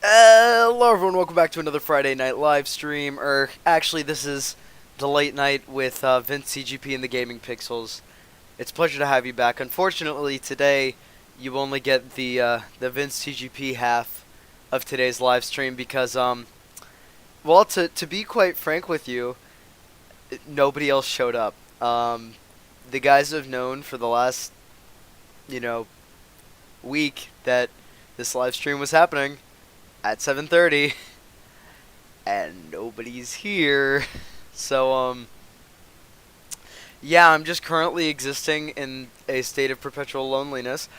Hello everyone, welcome back to another Friday night live stream, or actually this is the late night with VinceTGP and the Gaming Pixels. It's a pleasure to have you back. Unfortunately today you only get the VinceTGP half of today's live stream because, well, to be quite frank with you, nobody else showed up. The guys have known for the last, week that this live stream was happening at 7:30 and nobody's here. So yeah, I'm just currently existing in a state of perpetual loneliness.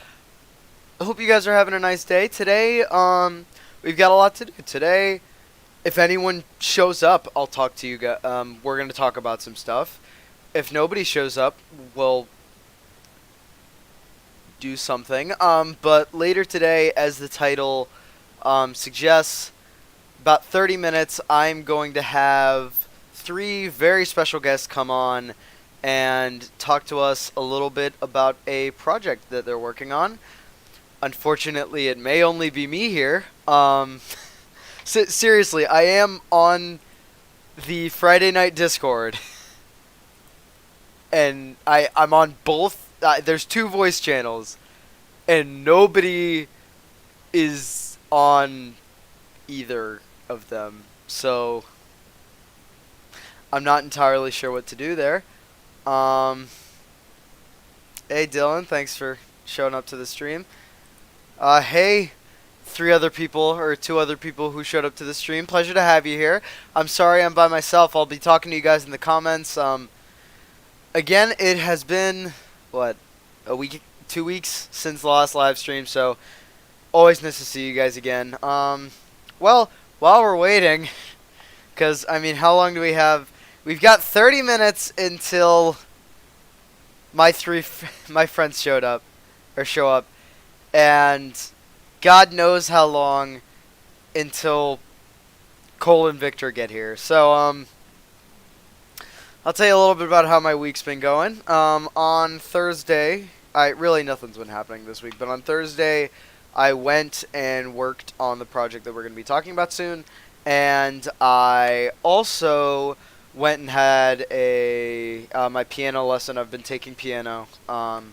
I hope you guys are having a nice day. Today we've got a lot to do. Today, if anyone shows up, I'll talk to you guys. We're going to talk about some stuff. If nobody shows up, we'll do something. But later today, as the title suggests, about 30 minutes, I'm going to have 3 very special guests come on and talk to us a little bit about a project that they're working on. Unfortunately, it may only be me here. Seriously, I am on the Friday night Discord, and I'm on both. There's 2 voice channels, and nobody is on either of them, so I'm not entirely sure what to do there. Hey Dylan, thanks for showing up to the stream. Hey 2 other people who showed up to the stream, pleasure to have you here. I'm sorry I'm by myself. I'll be talking to you guys in the comments. Again, it has been what, a week, 2 weeks since the last live stream, so always nice to see you guys again. Well, while we're waiting, because, I mean, how long do we have? We've got 30 minutes until my friends show up, and God knows how long until Cole and Victor get here. So, I'll tell you a little bit about how my week's been going. On Thursday, really nothing's been happening this week, but on Thursday, I went and worked on the project that we're going to be talking about soon, and I also went and had my piano lesson. I've been taking piano, and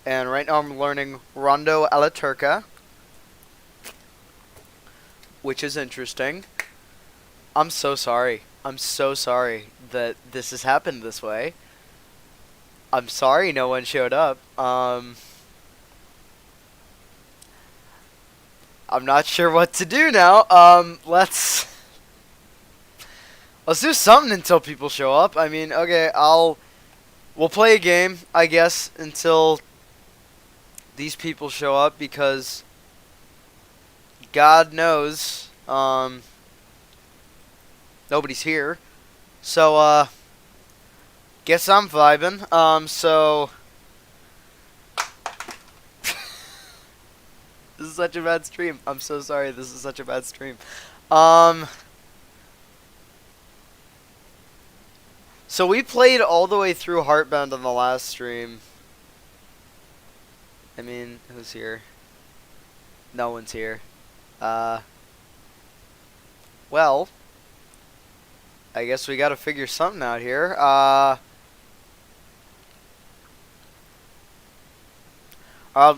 right now I'm learning Rondo alla Turca, which is interesting. I'm so sorry. I'm so sorry that this has happened this way. I'm sorry no one showed up. I'm not sure what to do now. Let's do something until people show up. I mean, okay, we'll play a game, I guess, until these people show up, because God knows, nobody's here. So, guess I'm vibing. So this is such a bad stream. I'm so sorry. This is such a bad stream. So we played all the way through Heartbound on the last stream. I mean, who's here? No one's here. Well, I guess we gotta figure something out here. I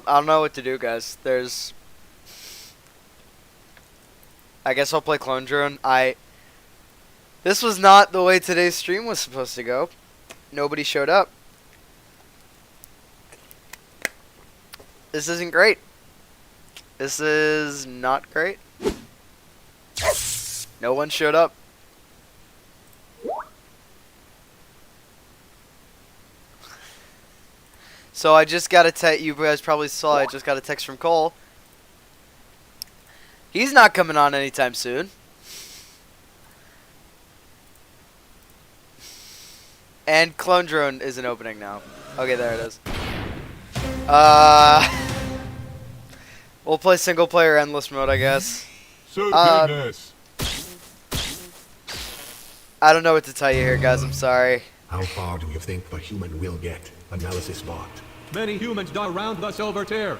don't know what to do, guys. I guess I'll play Clone Drone. This was not the way today's stream was supposed to go. Nobody showed up. This isn't great. This is not great. No one showed up. So I just got a text. You guys probably saw I just got a text from Cole. He's not coming on anytime soon. And Clone Drone isn't opening now. Okay, there it is. We'll play single player endless mode, I guess. Goodness. I don't know what to tell you here, guys. I'm sorry. How far do you think the human will get? Analysis bot. Many humans die around the silver tear.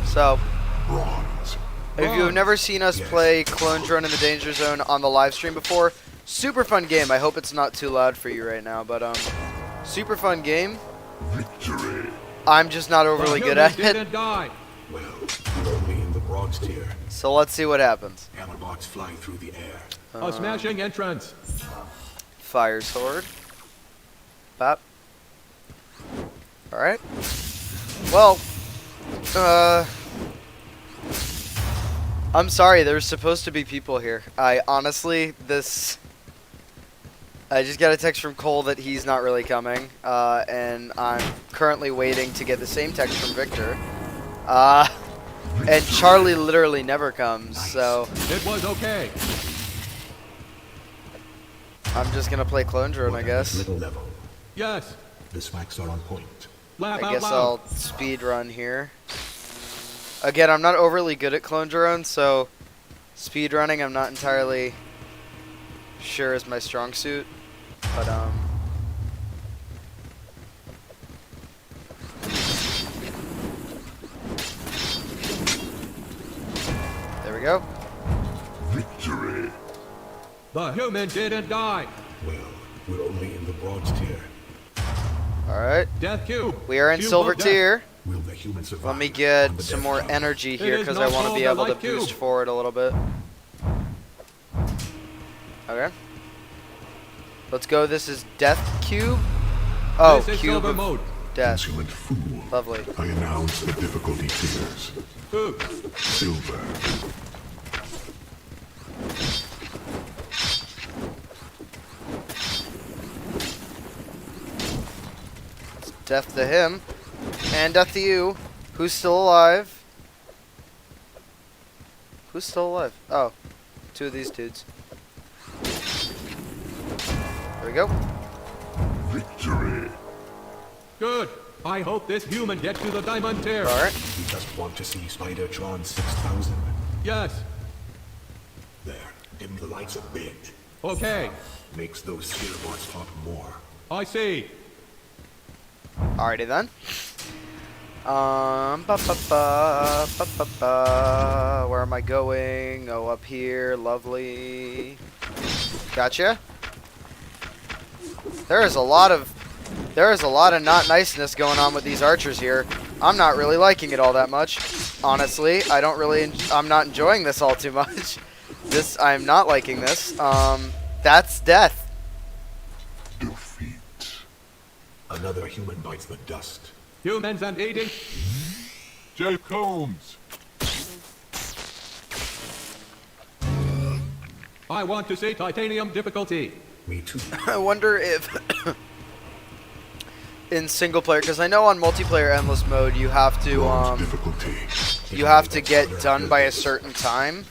So Bronze. If you've never seen us Yes. play Clone Drone in the Danger Zone on the live stream before, super fun game. I hope it's not too loud for you right now, but super fun game. Victory. I'm just not overly good at it. Didn't die. Well, we're only in the bronze tier. So let's see what happens. Hammerbots fly through the air. A smashing entrance. Fire sword. Bop. Alright. Well, I'm sorry, there's supposed to be people here. I just got a text from Cole that he's not really coming, and I'm currently waiting to get the same text from Victor. And Charlie literally never comes, so It was okay. I'm just gonna play Clone Drone, I What guess. Little level. Yes. The smacks are on point. Laugh I out guess loud. I'll speed run here. Again, I'm not overly good at Clone Drone, so speed running I'm not entirely sure is my strong suit. But there we go. Victory. The human didn't die. Well, we're only in the bronze tier. Alright. Death cube. We are in Cube silver of death. tier. Will the human survive? Let me on get the some death more count? energy here is because I not want to be called a able to light cube. boost forward a little bit. Okay. Let's go. This is Death Cube. Oh, This is Cube silver of mode. Death. Insolent fool. Lovely. I announce the difficulty tiers. Ooh. Silver. Death to him. And death to you. Who's still alive? Who's still alive? Oh. Two of these dudes. There we go. Victory. Good. I hope this human gets to the diamond tier. Alright. You just want to see Spider-Tron 6000. Yes. There. Dim the lights a bit. Okay. Makes those spearbots pop more. I see. Alrighty then. Ba, ba, ba, ba, ba, ba. Where am I going? Oh, up here. Lovely. Gotcha. There is a lot of not niceness going on with these archers here. I'm not really liking it all that much. Honestly, I'm not enjoying this all too much. I'm not liking this. That's death. Defeat. Another human bites the dust. Humans and eating. Jay Combs. I want to see titanium difficulty. Me too. I wonder if in single player, because I know on multiplayer endless mode you have to Bronze difficulty. you have to get done by a certain time.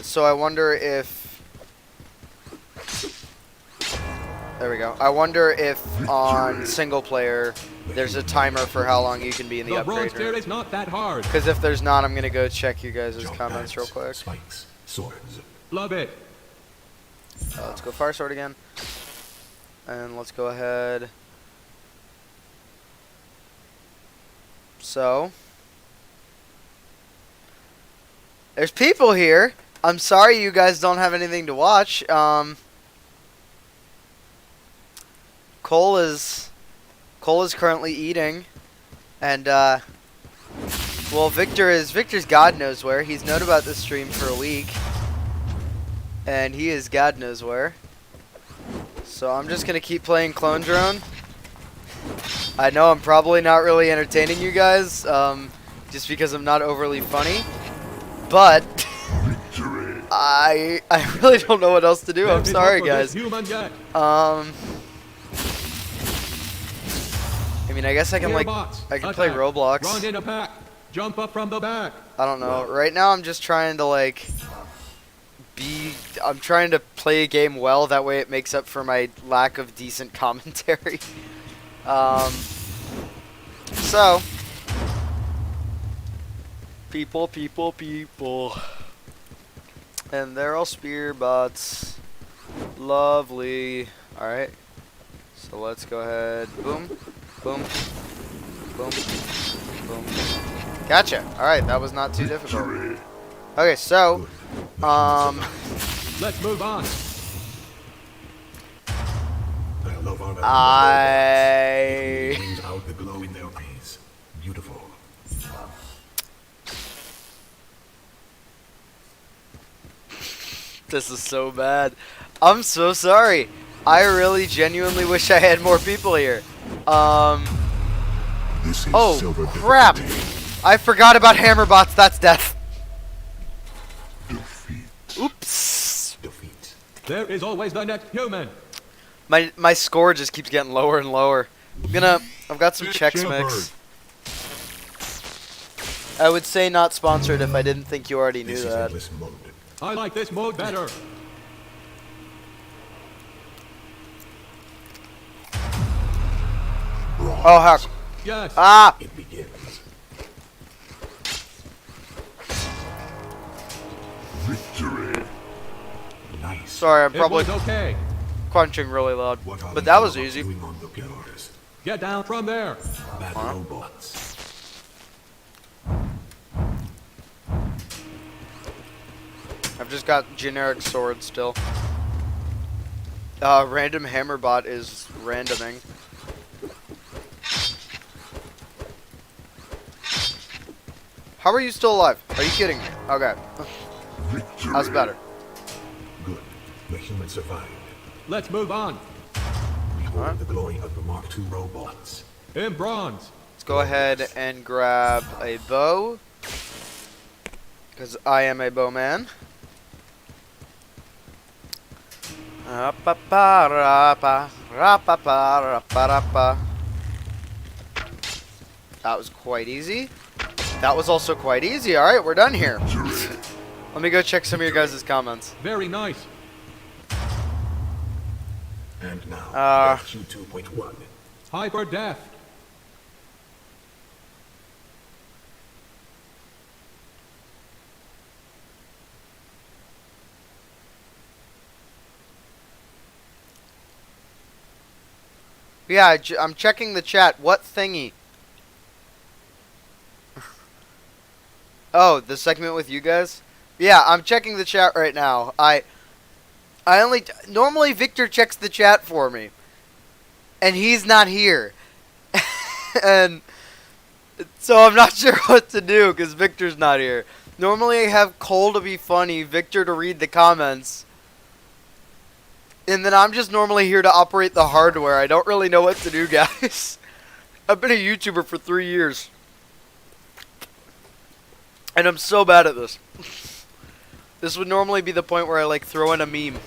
So I wonder if there we go. I wonder if on single player there's a timer for how long you can be in the The bronze upgrade tier room. is not that hard. Because if there's not, I'm gonna go check you guys' Jump comments real pads, quick. Spikes, swords. Love it. Let's go fire sword again, and let's go ahead. So there's people here. I'm sorry you guys don't have anything to watch. Cole is currently eating, and well, Victor's God knows where. He's known about this stream for a week, and he is God knows where. So I'm just gonna keep playing Clone Drone. I know I'm probably not really entertaining you guys, just because I'm not overly funny, but I really don't know what else to do. I'm That is sorry, not for this guys. Human yet. I mean, I guess I can Gearbox, I can play attack. Roblox. Run in a pack. Jump up from the back. I don't know. Right now, I'm just trying to I'm trying to play a game well. That way, it makes up for my lack of decent commentary. So, people, and they're all spear bots. Lovely. All right. So let's go ahead. Boom, boom, boom, boom. Gotcha. All right, that was not too difficult. Okay, so, Good. Let's move on. I love our I... brings out the glow in their eyes. Beautiful. This is so bad. I'm so sorry. I really genuinely wish I had more people here. This is Oh, silver crap. difficulty. I forgot about hammerbots. That's death. Defeat. Oops. Defeat. There is always the next human. My score just keeps getting lower and lower. I've got some Chex Mix. I would say not sponsored if I didn't think you already knew This is that. endless mode. I like this mode better. Oh, heck. Yes. Ah! It begins. Victory. Nice. Sorry, I'm It probably was okay. crunching really loud. What are But the that was robots easy. doing on the pillars? Get down from there. Bad robots. I've just got generic sword still. Random hammerbot is randoming. How are you still alive? Are you kidding me? Okay. Victory. That's better. Good. The human survived. Let's move on. Behold the glory of the Mark II robots. In bronze. Let's go ahead and grab a bow. Because I am a bowman. That was quite easy. That was also quite easy. Alright, we're done here. Let me go check some of your guys' comments. Very nice. And now, Q 2.1. Hyper death. Yeah, I'm checking the chat. What thingy? Oh, the segment with you guys? Yeah, I'm checking the chat right now. Normally Victor checks the chat for me. And he's not here. And so I'm not sure what to do because Victor's not here. Normally I have Cole to be funny, Victor to read the comments. And then I'm just normally here to operate the hardware. I don't really know what to do, guys. I've been a YouTuber for 3 years. And I'm so bad at this. This would normally be the point where I like throw in a meme.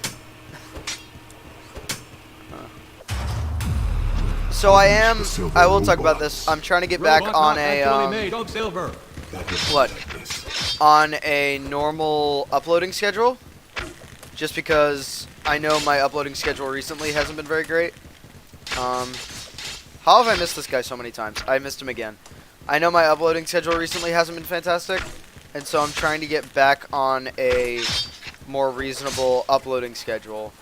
So I will talk about this. I'm trying to get back Robot on not actually a made of silver. what? On a normal uploading schedule. Just because I know my uploading schedule recently hasn't been very great. How have I missed this guy so many times? I missed him again. I know my uploading schedule recently hasn't been fantastic, and so I'm trying to get back on a more reasonable uploading schedule.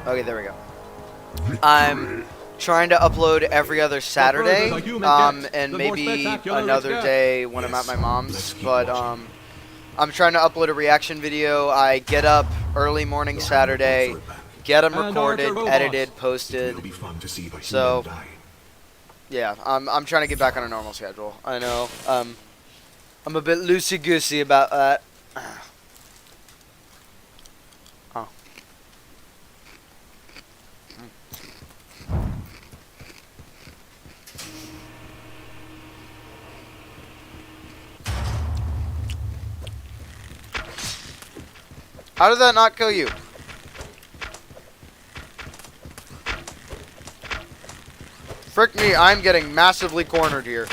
Okay, there we go. I'm trying to upload every other Saturday, and maybe another day when I'm at my mom's, but I'm trying to upload a reaction video. I get up early morning Saturday, get them recorded, edited, posted. So, yeah, I'm trying to get back on a normal schedule. I know, I'm a bit loosey-goosey about that. Oh. How did that not kill you? Frick me, I'm getting massively cornered here.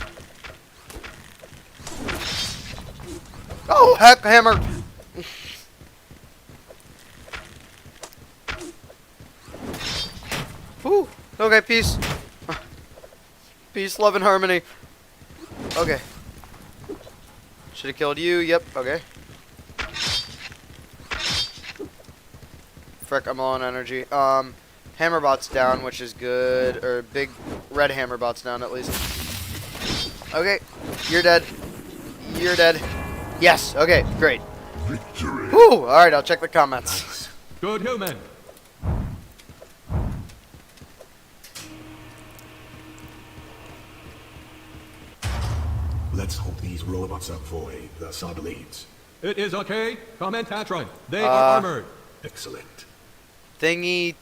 Oh, heck, hammer! Whew. Okay, peace. Peace, love, and harmony. Okay. Should have killed you. Yep, okay. Frick, I'm low on energy. Hammerbot's down, which is good. Or big red Hammerbot's down at least. Okay, you're dead. You're dead. Yes. Okay, great. Victory. Whew. All right, I'll check the comments. Good human. Let's hope these robots avoid the subleads. It is okay. Commentatron. They are armored. Excellent. Thingy.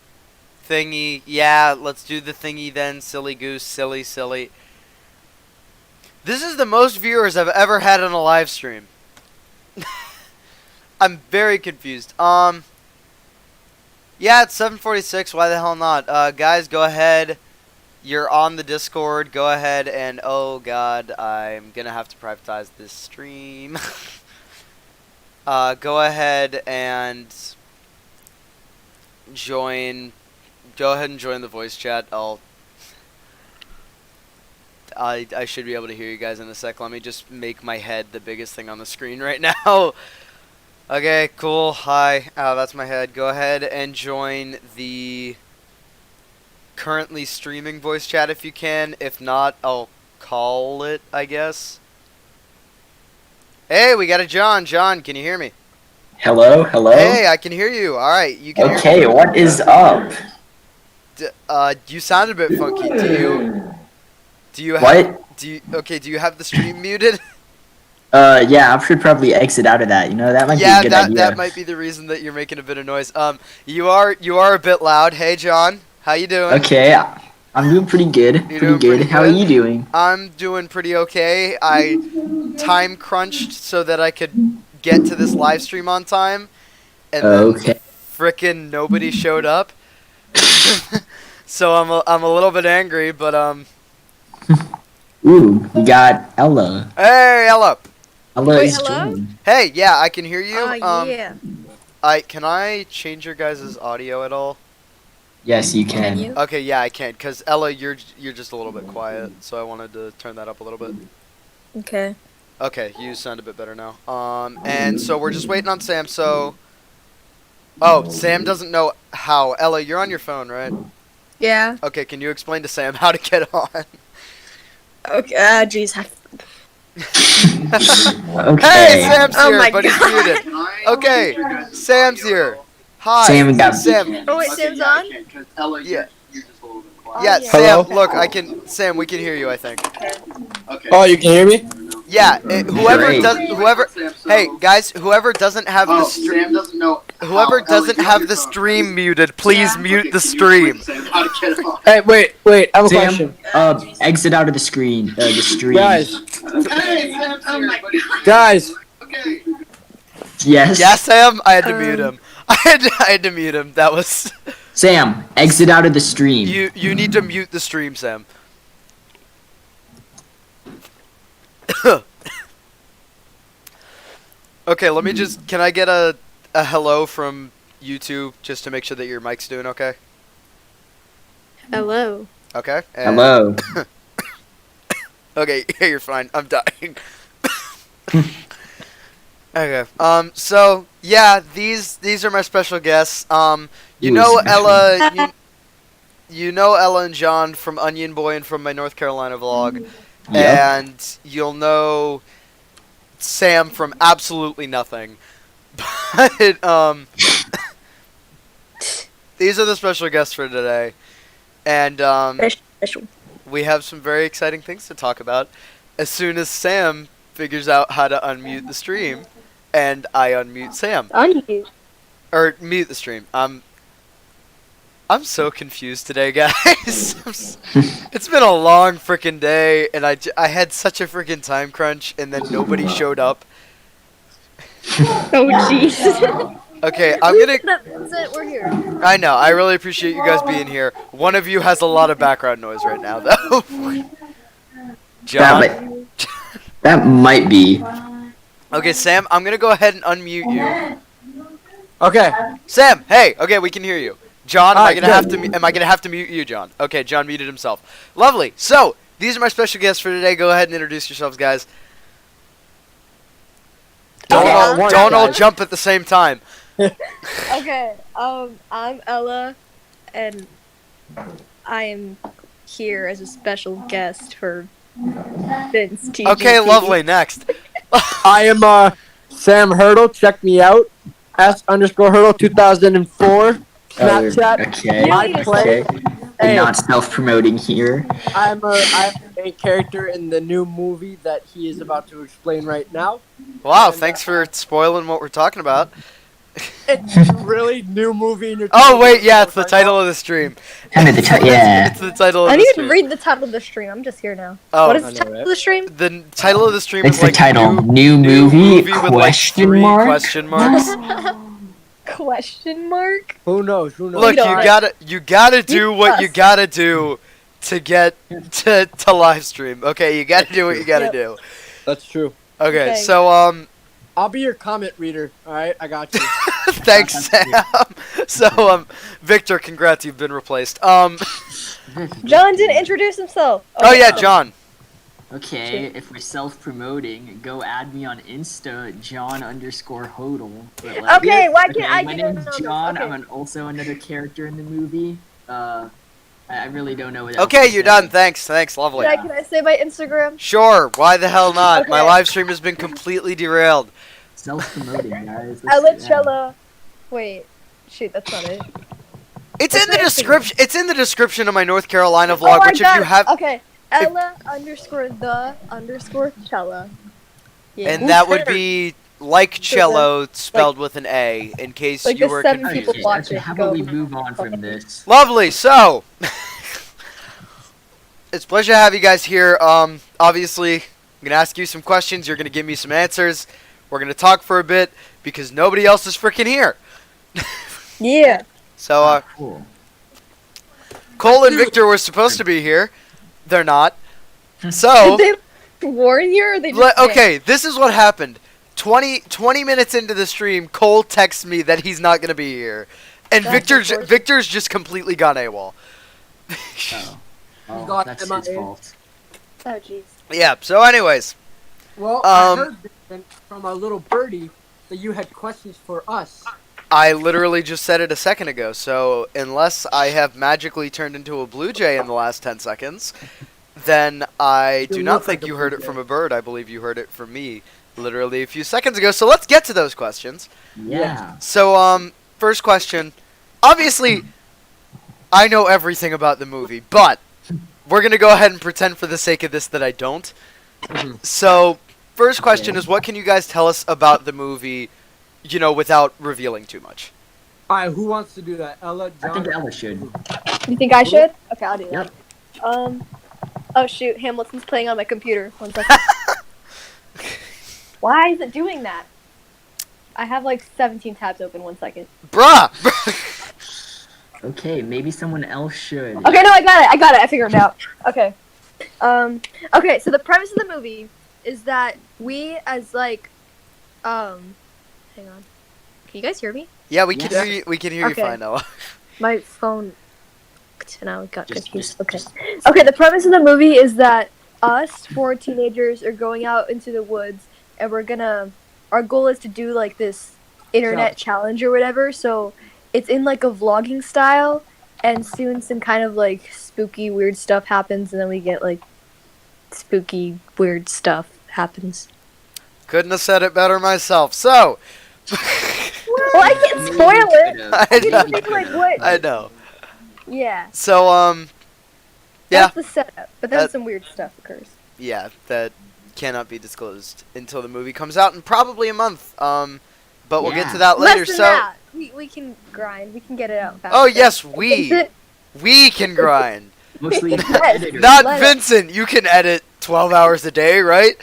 Yeah, let's do the thingy then. Silly goose. Silly. This is the most viewers I've ever had on a live stream. I'm very confused. Yeah, it's 7:46. Why the hell not? Guys, go ahead. You're on the Discord. Go ahead and oh god, I'm gonna have to privatize this stream. Go ahead and join. Go ahead and join the voice chat. I should be able to hear you guys in a sec. Let me just make my head the biggest thing on the screen right now. Okay, cool. Hi. That's my head. Go ahead and join the currently streaming voice chat if you can. If not, I'll call it, I guess. Hey, we got a John. John, can you hear me? Hello? Hey, I can hear you. All right, you can hear me. Okay, what is up? You sound a bit funky. Do you have What? do you have the stream muted? Yeah, I should probably exit out of that. You know, that might be a good idea. that might be the reason that you're making a bit of noise. You are a bit loud. Hey, John, how you doing? Okay, I'm doing pretty good. How are you doing? I'm doing pretty okay. I time crunched so that I could get to this live stream on time, and then frickin' nobody showed up. So I'm a little bit angry, but Ooh, we got Ella. Hey, Ella. Ella Wait, is hello? joining. Hey, yeah, I can hear you. Yeah. Can I change your guys' audio at all? Yes, you Can can. you? Okay, yeah, I can. Cause Ella, you're just a little bit quiet, so I wanted to turn that up a little bit. Okay. Okay, you sound a bit better now. And so we're just waiting on Sam. So, oh, Sam doesn't know how. Ella, you're on your phone, right? Yeah. Okay, can you explain to Sam how to get on? Okay. Jeez. Okay. Hey, Sam's Oh here, my but he's God. muted. Okay, Sam's here. Hi, Sam got- Sam. Oh wait, Sam's on. Yeah. Oh, Yeah, yeah. Sam. Look, Sam, we can hear you. I think. Oh, you can hear me? Yeah. Whoever Great. does, Hey, guys, whoever doesn't have the stream. Sam doesn't know. Whoever doesn't have the stream muted, please mute the stream. Hey, wait, I have a Sam, question. exit out of the screen. The stream. Guys, Hey, Sam's here, but guys, okay. Yes. Yeah, Sam, I had to mute him. I had to mute him. That was. Sam, exit out of the stream. You need to mute the stream, Sam. Okay, let me just. Can I get a hello from YouTube just to make sure that your mic's doing okay? Hello. Okay. and- Hello. Okay, yeah, you're fine. I'm dying. Okay. So yeah, these are my special guests. You Ooh, know special. Ella. You know Ella and John from Onion Boy and from my North Carolina vlog, Yep. and you'll know Sam from absolutely nothing. But these are the special guests for today, and Special. we have some very exciting things to talk about. As soon as Sam figures out how to unmute the stream, and I unmute Sam Unmute. or mute the stream. I'm so confused today, guys. It's been a long freaking day, and I had such a freaking time crunch, and then nobody showed up. Oh jeez. Okay, I'm gonna. That's it. We're here. I know. I really appreciate you guys being here. One of you has a lot of background noise right now, though. John. That might be. Okay, Sam. I'm gonna go ahead and unmute you. okay. Sam. Hey. Okay, we can hear you. John, am I Alright, gonna have to? Am I gonna have to mute you, John? Okay, John muted himself. Lovely. So these are my special guests for today. Go ahead and introduce yourselves, guys. Don't Okay, all, I'm don't all guys. jump at the same time. Okay. I'm Ella, and I am here as a special guest for VinceTGP. Okay, lovely. Next. I am Sam Hurdle. Check me out. S_Hurdle 2004. Snapchat. Okay. I play. Okay. Hey, Not self-promoting here. I'm the main character in the new movie that he is about to explain right now. Wow, thanks for spoiling what we're talking about. It's a really new movie. And you're Oh wait, yeah, it's the title of the stream. Kind of the yeah. It's the title of I the need to stream. read the title of the stream. I'm just here now. Oh. What is I the know, title right? of the stream? The title of the stream It's is the like title. New movie? with like Question 3 mark? question marks. Question mark? Who knows? Who knows? Look, don't. you gotta do You what you us. gotta do to get to live stream. Okay, you gotta do what you gotta Yep. do. That's true. Okay, Okay. so I'll be your comment reader. All right, I got you. thanks, Sam. So Victor, congrats, you've been replaced. John didn't introduce himself. Oh yeah, John. Okay, if we're self-promoting, go add me on Insta, John_Hodel. But, like, Okay, why can't I my get name's on this? John. Okay. I'm also another character in the movie. I really don't know what else Okay, to you're say. done. Thanks, lovely. Can I say my Instagram? Sure, why the hell not? My Okay. live stream has been completely derailed. Self-promoting, guys. Elicella. Wait. Shoot, that's not it. It's What's in the my Instagram? description. It's in the description of my North Carolina Oh, vlog, I which if got you it. have, Okay. Ella_the_Cella. Yeah. and that would be like cello spelled with an A, in case like you the were 7 confused. people watching. How Go. about we move on from this? Lovely. So, it's a pleasure to have you guys here. Obviously, I'm gonna ask you some questions. You're gonna give me some answers. We're gonna talk for a bit because nobody else is freaking here. Yeah. So, Cool. Cole and Victor were supposed to be here. They're not. So, Did they warn you or they just okay, this is what happened. 20 minutes into the stream, Cole texts me that he's not gonna be here, and That's unfortunate. Victor's just completely gone AWOL. Oh, got that's MIA. his fault. Oh, jeez. Yeah. So, anyways, Well, I Um, heard Vincent, from our little birdie that you had questions for us. I literally just said it a second ago. So, unless I have magically turned into a blue jay in the last 10 seconds, then I do You not look think like a you heard blue it jay. from a bird. I believe you heard it from me literally a few seconds ago. So, let's get to those questions. Yeah. So, first question. Obviously, I know everything about the movie, but we're going to go ahead and pretend for the sake of this that I don't. So, first question is, what can you guys tell us about the movie, without revealing too much? All right, who wants to do that? Ella, I John. think Ella should. You think I should? Okay, I'll do that. Yep. Oh shoot, Hamilton's playing on my computer. 1 second. Why is it doing that? I have like 17 tabs open. 1 second. Bruh! Okay, maybe someone else should. Okay, no, I got it. I figured it out. Okay. Okay, so the premise of the movie is that we as like, hang on. Can you guys hear me? Yeah, we can Yeah. hear you. We can hear Okay. you fine, Noah. My phone. Now it got Just- confused. just- Okay. just- Okay, the premise of the movie is that us 4 teenagers are going out into the woods, and our goal is to do like this internet challenge or whatever. So it's in like a vlogging style, and soon some kind of like spooky weird stuff happens, and then we get like spooky weird stuff happens. Couldn't have said it better myself. So, Well, I can't spoil it. I I can know. tell you like what. I know. Yeah. So, yeah, That's the setup, but then That- some weird stuff occurs. yeah, that cannot be disclosed until the movie comes out in probably a month. But we'll get Yeah. to that later. Less than So, that. We can grind. We can get it out fast. oh yes, we can grind. Mostly the Yes. editor. Not Let it. Vincent. You can edit 12 hours a day, right?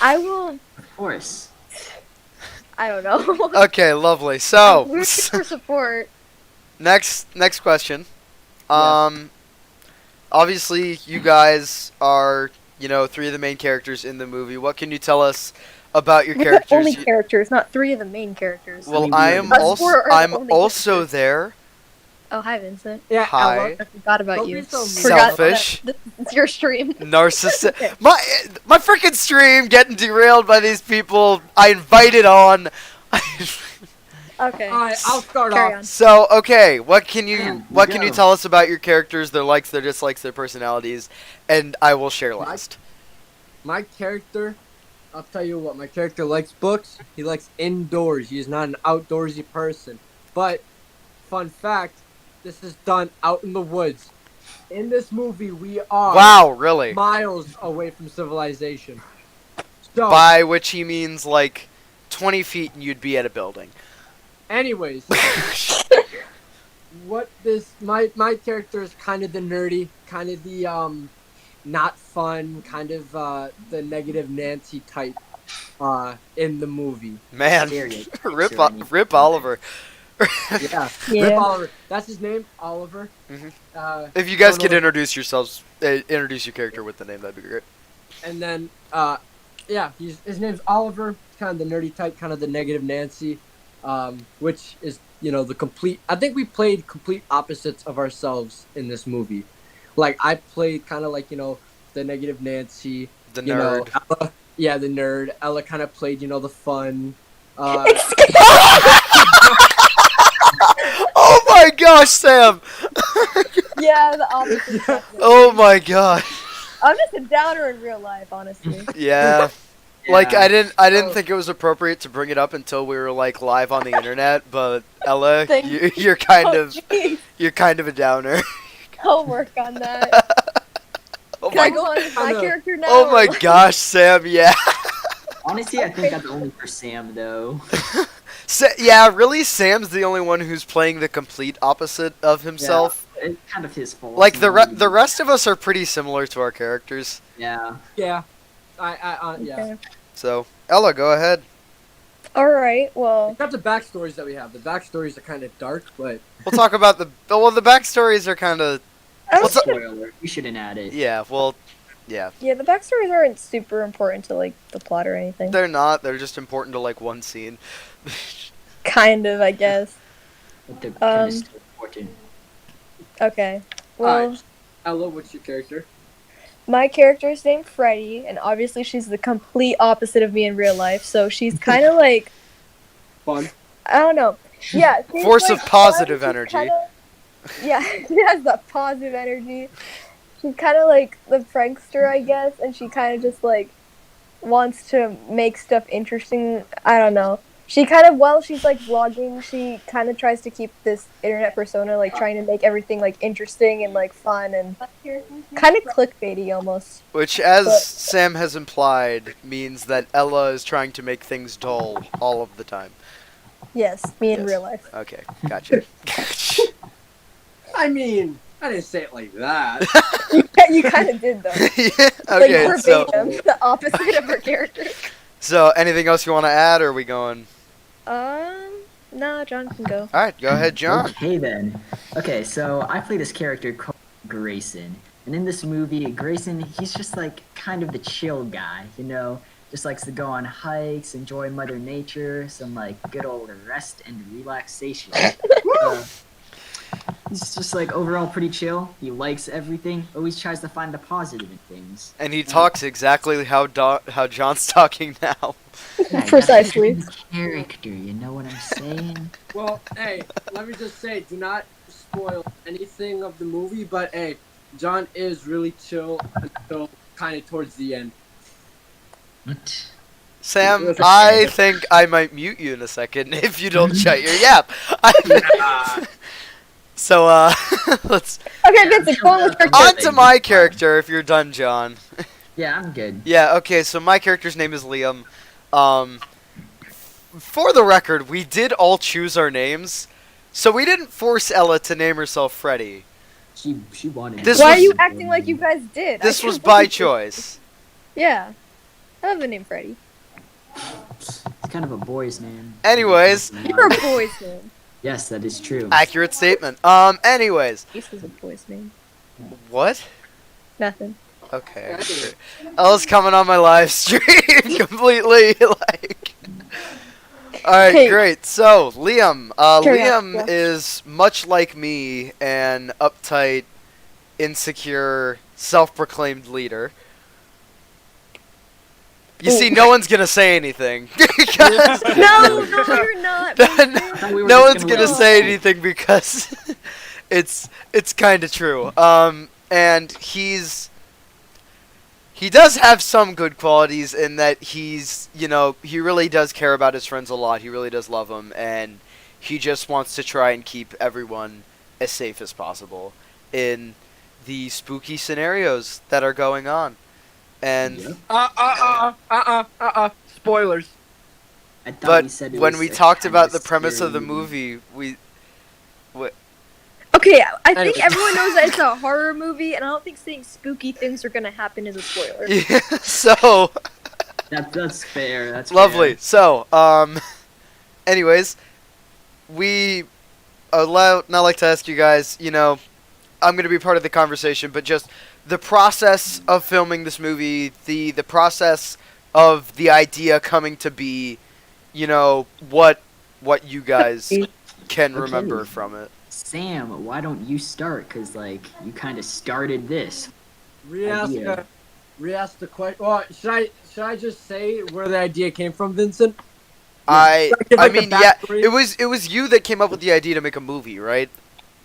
I will. Of course. I don't know. Okay, lovely. So, We're here for support. next question. Obviously, you guys are, 3 of the main characters in the movie. What can you tell us about your We're the characters? only characters, not 3 of the main characters. Well, mean, I we am are- Us also four are the I'm only also characters. there. Oh, hi, Vincent. Yeah, Hi. Ella. I forgot about Don't you. be so Forgot selfish. that it's your stream. Narcissist. My freaking stream getting derailed by these people. I invited on. Okay. All right, I'll start Carry off. on. So, okay, what can you Man, what can you go. tell us about your characters, their likes, their dislikes, their personalities, and I will share last. My character, I'll tell you what, my character likes books. He likes indoors. He is not an outdoorsy person. But, fun fact, this is done out in the woods. In this movie, we are Wow, really? miles away from civilization. So, By which he means like 20 feet and you'd be at a building. anyways, what this my character is kind of the nerdy, kind of the not fun, kind of the negative Nancy type in the movie. Man, Stereotypes rip, or anything. rip Oliver. Yeah. Yeah. Rip Oliver. That's his name, Oliver. Mhm. If If you guys could introduce yourselves, introduce your character with the name, that'd be great. And then, yeah, his name's Oliver. Kind of the nerdy type, kind of the negative Nancy, which is the complete. I think we played complete opposites of ourselves in this movie. Like I played kind of like the negative Nancy, The you know, nerd. Ella, yeah, the nerd. Ella kind of played the fun. Oh my gosh, Sam! Yeah, the opposite. Definitely. Oh my gosh. I'm just a downer in real life, honestly. Yeah. Like Yeah. I didn't think it was appropriate to bring it up until we were like live on the internet, but Ella, Thank you're kind Oh, of jeez. you're kind of a downer. I'll work on that. Oh Can I my go on with my Kinda- character now? Oh or my what? gosh, Sam, yeah. Honestly, I think that's only for Sam, though. Yeah, really Sam's the only one who's playing the complete opposite of himself. It's kind of his fault. Like the rest of us are pretty similar to our characters. Yeah. Yeah, yeah. Okay. So, Ella, go ahead. Alright, well, Except the backstories that we have. The backstories are kind of dark, but We'll talk about the backstories are kind of What's up? Spoiler. We shouldn't add it. yeah, yeah, the backstories aren't super important to, like, the plot or anything. they're not. They're just important to like one scene. Kind of, I guess. But they're kind Um, of still important. Okay. Well, Alright. Ella, what's your character? my character is named Freddie, and obviously she's the complete opposite of me in real life, so she's kind of like, Fun. I don't know. Yeah. she's, Force like, of positive fun, she's energy. kinda- yeah, she has the positive energy. She's kind of like the prankster, I guess, and she kind of just like wants to make stuff interesting. I don't know. She kind of, while she's like vlogging, she kind of tries to keep this internet persona, like trying to make everything like interesting and like fun and kind of clickbaity almost. Which, as But- Sam has implied, means that Ella is trying to make things dull all of the time. Yes, me in Yes. real life. Okay, gotcha. I mean, I didn't say it like that. You kind of did though. Okay, Like so verbatim, the opposite of her character. anything else you want to add, or are we going? No, John can go. All right, go ahead, John. Okay then. Okay, so I play this character called Grayson, and in this movie, Grayson, he's just like kind of the chill guy, just likes to go on hikes, enjoy Mother Nature, some like good old rest and relaxation. He's just like overall pretty chill. He likes everything. Always tries to find the positive in things. And he talks exactly how John's talking now. Yeah, Precisely. that's his character, you know what I'm saying? Well, hey, let me just say, do not spoil anything of the movie, but hey, John is really chill until kind of towards the end. What? Sam, I think I might mute you in a second if you don't shut your yap. So, let's Okay, Vincent, go on with your on character. to my character if you're done, John. Yeah, I'm good. Yeah, okay, so my character's name is Liam. For the record, we did all choose our names, so we didn't force Ella to name herself Freddy. She wanted. This Why was- are you acting like you guys did? I This was can't by believe- choice. Yeah. I love the name Freddy. It's kind of a boy's name. Anyways. You're a boy's name. Yes, that is true. Accurate statement. Anyways. Ace is a boy's name. What? Nothing. Okay. Ella's coming on my live stream completely, like... Alright, Hey. great. So, Liam. Carry on, Liam yeah. is much like me, an uptight, insecure, self-proclaimed leader. You see, no one's gonna say anything. Because No, you're not. thought we were no just one's gonna gonna let say it anything because it's kind of true. And he does have some good qualities in that he's, he really does care about his friends a lot. He really does love them, and he just wants to try and keep everyone as safe as possible in the spooky scenarios that are going on. And Spoilers. I thought but we said it when was we a talked kinda about the premise scary of the movie, Okay, I think Anyways. everyone knows that it's a horror movie, and I don't think saying spooky things are gonna happen is a spoiler. yeah, so That's fair. That's lovely. Fair. So, anyways, we now like to ask you guys, I'm going to be part of the conversation, but just the process of filming this movie, the process of the idea coming to be, what you guys can remember Okay. from it. Sam, why don't you start? Cause like you kind of started this. Re-ask Idea. the question. Well, should I just say where the idea came from, Vincent? I give, like, the mean, yeah, backstory? it was you that came up with the idea to make a movie, right?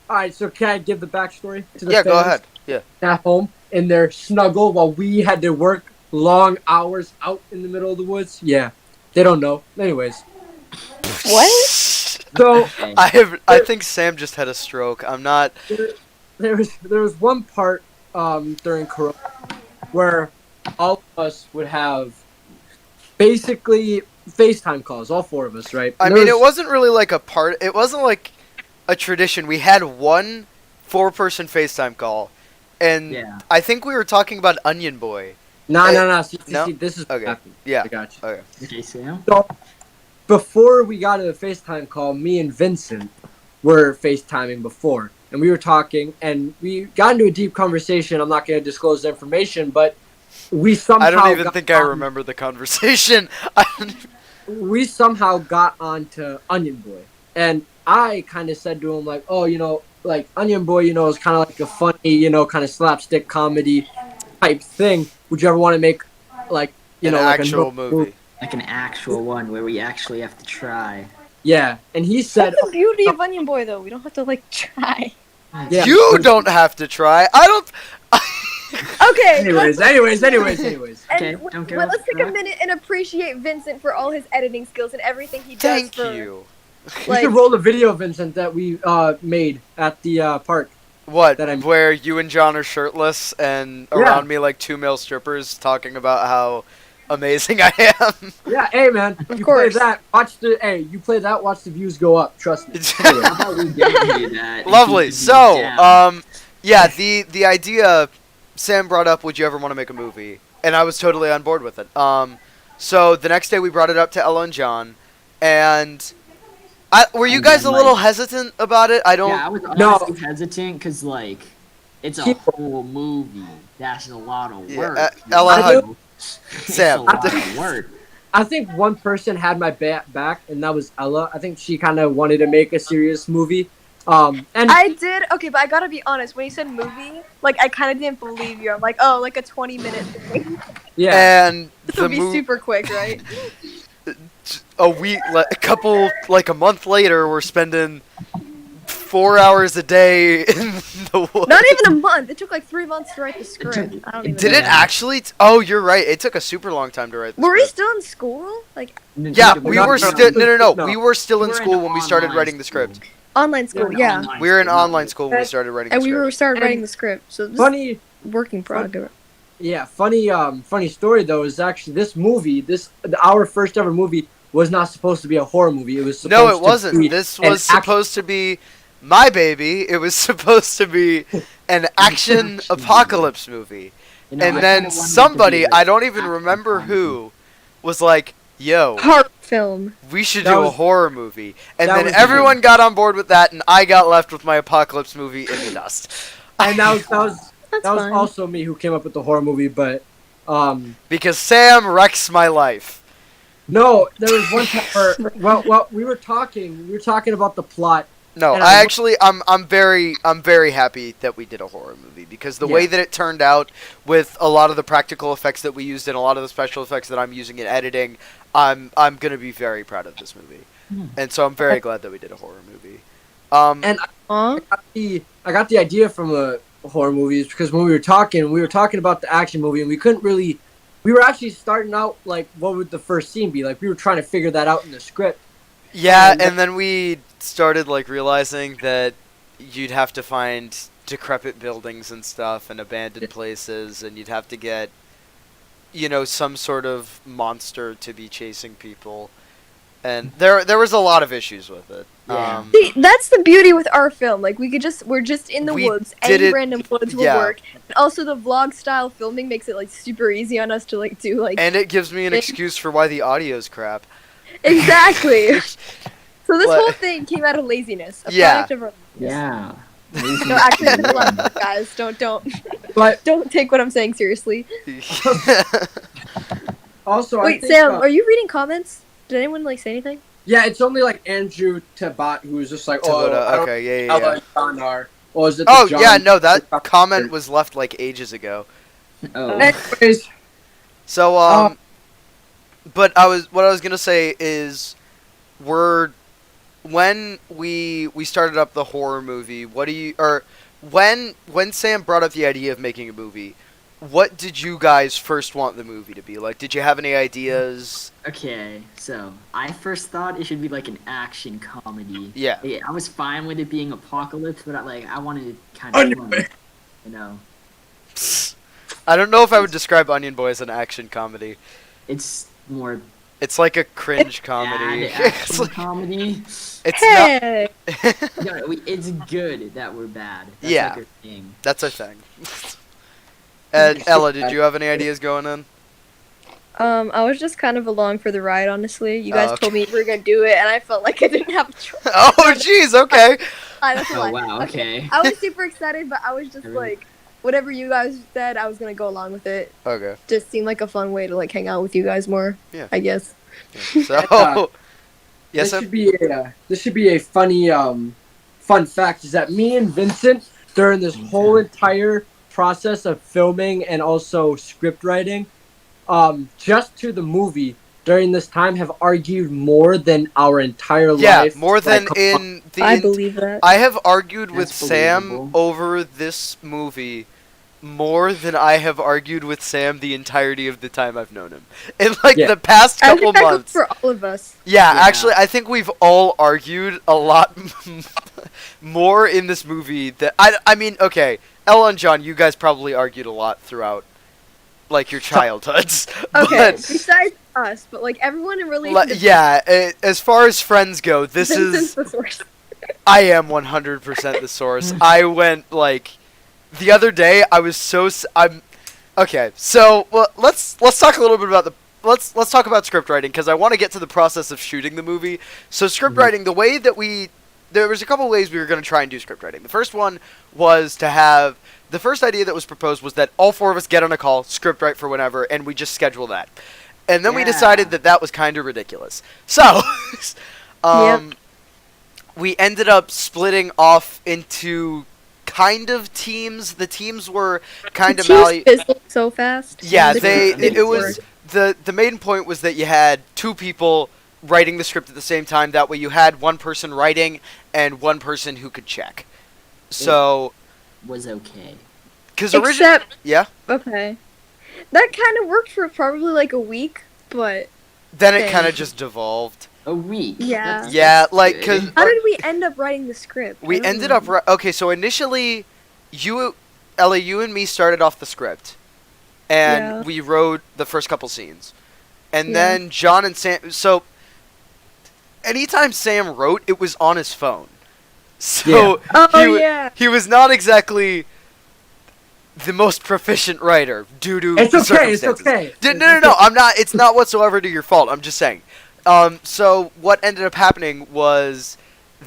All right, so can I give the backstory to the Yeah, go fans ahead. Yeah. at home in their snuggle while we had to work long hours out in the middle of the woods? Yeah, they don't know. Anyways, What? so I think Sam just had a stroke. I'm not. there was one part during Corona where all of us would have basically FaceTime calls, all four of us, right? I And mean, there it wasn't really like a part. It wasn't like a tradition. We had one 4-person FaceTime call, and Yeah. I think we were talking about Onion Boy. No. See, No? this is Okay. what happened. Yeah. I got you. Okay. Okay, Sam. So, before we got into the FaceTime call, me and Vincent were FaceTiming before. And we were talking, and we got into a deep conversation. I'm not going to disclose the information, but we somehow I don't even got think I on- remember the conversation. We somehow got onto Onion Boy. And I kind of said to him, like, oh, like, Onion Boy, is kind of like a funny, kind of slapstick comedy type thing. Would you ever want to make, like, An like actual a movie. Like an actual one where we actually have to try. Yeah. And he said, That's the beauty of Onion Boy, though. We don't have to like try. yeah. You don't have to try. I don't. Okay. Anyways. And Okay, don't go let's take a for it. minute and appreciate Vincent for all his editing skills and everything he does. Thank for, you. We Like, should roll the video, Vincent, that we made at the park. What? That I'm- Where you and John are shirtless and Yeah. around me like 2 male strippers talking about how amazing I am. Yeah, hey man, you course. play that. You play that. Watch the views go up. Trust me. How about we don't do that? and Lovely. keep the So, views down? yeah, the idea Sam brought up, would you ever want to make a movie? And I was totally on board with it. So the next day we brought it up to Ella and John, and were you And guys a then, little like- hestant about it? I don't. Yeah, I was No. honestly hesitant because like it's a Keep- whole movie. That's a lot of Yeah, work. Ella, I how- do- It's Sam. a lot of work. I think one person had my back, and that was Ella. I think she kind of wanted to make a serious movie. And I did. Okay, but I gotta be honest. When you said movie, like I kind of didn't believe you. I'm like, oh, like a 20-minute thing. yeah, And This the would be movie. super quick, right? A month later, we're spending 4 hours a day in the woods. Not even a month. It took like 3 months to write the script. I don't even. Did know. it actually? Oh, you're right. It took a super long time to write the Were we script. still in school? Like Yeah, we not- were no, still. No. no. We were still in We're school when we started online writing the school. script. online school? We're Yeah. online We were in school. online school when we started writing And the we script. were started And- writing the script. So this funny. is working progress. Yeah, funny story though is actually this movie, our first ever movie was not supposed to be a horror movie. It was supposed No, it to wasn't. be This an was supposed to be my baby. It was supposed to be an action apocalypse movie. You know, I And kinda then wanted it to be, somebody, like, I don't even action remember comedy. who, was like, yo, Horror film. we should That do a was- horror movie. And that then was everyone got on board with that, and I got left with my apocalypse movie in the dust. and that was That's that was fine. also me who came up with the horror movie, but Because Sam wrecks my life. no, there was one time where, well, we were talking about the plot, No, And I'm very happy that we did a horror movie because the way Yeah. that it turned out with a lot of the practical effects that we used and a lot of the special effects that I'm using in editing, I'm gonna be very proud of this movie, and so I'm very glad that we did a horror movie. And Aw. I got the idea from the horror movies because when we were talking about the action movie, and we couldn't really. We were actually starting out like, what would the first scene be? Like, we were trying to figure that out in the script. Yeah, and then we started like realizing that you'd have to find decrepit buildings and stuff and abandoned places, and you'd have to get, some sort of monster to be chasing people, and there was a lot of issues with it. Yeah. See, that's the beauty with our film. Like, we're just in the We woods. did Any it- random woods will yeah. work. And also, the vlog style filming makes it like super easy on us to like do like And it gives me an excuse for why the audio's crap. exactly. So this What? whole thing came out of laziness. A Yeah. product of our Yeah. No, actually, it's a lot of fun, guys. But Don't take what I'm saying seriously. also, I Wait, think, Sam, are you reading comments? Did anyone like say anything? yeah, it's only like Andrew Tabat who's just like, oh, Toyota, I don't okay, yeah, know yeah, how yeah. the John are. Or is it the Oh, John yeah, no, that Tabat? comment was left like ages ago. Oh. Anyways, So, Oh. but what I was gonna say is, when we started up the horror movie, when Sam brought up the idea of making a movie, what did you guys first want the movie to be? Like, did you have any ideas? Okay, so I first thought it should be like an action comedy. Yeah. I was fine with it being apocalypse, but I wanted it kind of fun, you know. I don't know if I would describe Onion Boy as an action comedy. It's more It's like a cringe comedy. bad It's action like- comedy. it's Hey! No, it's good that we're bad. That's Yeah. like our thing. That's our thing. And Ella, did you have any ideas going in? I was just kind of along for the ride, honestly. You guys Oh, okay. told me we were gonna do it, and I felt like I didn't have a choice. Oh, jeez, okay. That's a Oh lie. wow, okay. I was super excited, but I was just Really? like, whatever you guys said, I was gonna go along with it. Okay. Just seemed like a fun way to like hang out with you guys more. Yeah. I guess. So, yes, this should be a funny fun fact is that me and Vincent during this whole entire process of filming and also script writing, just to the movie during this time have argued more than our entire yeah, life. more than Like, in the. I believe that. I have argued with That's Sam believable. over this movie more than I have argued with Sam the entirety of the time I've known him. In like Yeah. the past I couple think that goes months. for all of us. Yeah, Yeah. actually, I think we've all argued a lot more in this movie that I mean, okay, Ella and John, you guys probably argued a lot throughout, like, your childhoods. Okay, But, besides us, but like everyone in relation. to yeah, as far as friends go, this Vincent's is the source. I am 100% the source. I went like the other day. I was I'm okay. So let's talk a little bit about let's talk about script writing because I want to get to the process of shooting the movie. So script writing, the way that there was a couple ways we were going to try and do script writing. The first one was to have the first idea that was proposed was that all four of us get on a call, script write for whenever, and we just schedule that. And then we Yeah. decided that was kind of ridiculous. So, we ended up splitting off into kind of teams. The teams were kind of Teams fizzled so fast. yeah, The they teams it didn't was work. the main point was that you had two people writing the script at the same time. That way you had one person writing and one person who could check. So, Was okay. because originally, Except yeah, okay, that kind of worked for probably like a week, but then it Okay. kind of just devolved. A week. Yeah. Yeah, that's like, good. 'cause- how did we end up writing the script? We I don't ended up remember. okay. So initially, Ellie, you and me started off the script, and Yeah. we wrote the first couple scenes, and Yeah. then John and Sam. So anytime Sam wrote, it was on his phone. So Oh he, yeah. he was not exactly the most proficient writer due to It's okay. It's circumstances. okay. No. I'm not. It's not whatsoever to your fault. I'm just saying. So what ended up happening was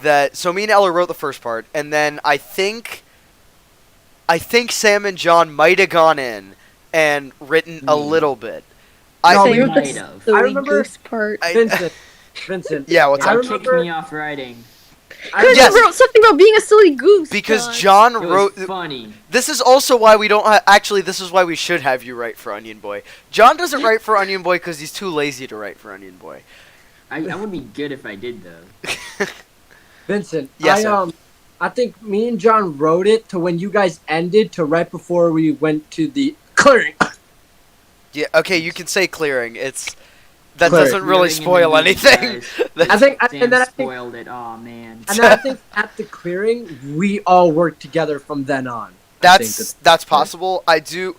that me and Ella wrote the first part, and then I think Sam and John might have gone in and written a little bit. No, we Say might the have. silly I remember- goose part. I- Vincent. Yeah, what's I up? Don't kick remember- me off writing. Because Yes. you wrote something about being a silly goose. Because John. John It wrote. was funny. This is also why we don't actually. This is why we should have you write for Onion Boy. John doesn't write for Onion Boy because he's too lazy to write for Onion Boy. I would be good if I did though. Vincent, Yes, sir. I think me and John wrote it to when you guys ended to right before we went to the clearing. Yeah. Okay, you can say clearing. That Clearing. doesn't really Clearing in the spoil movie, anything. guys. I think, Sam and then I think, spoiled it. Oh man. and then I think at the clearing we all worked together from then on. I think That's possible. I do.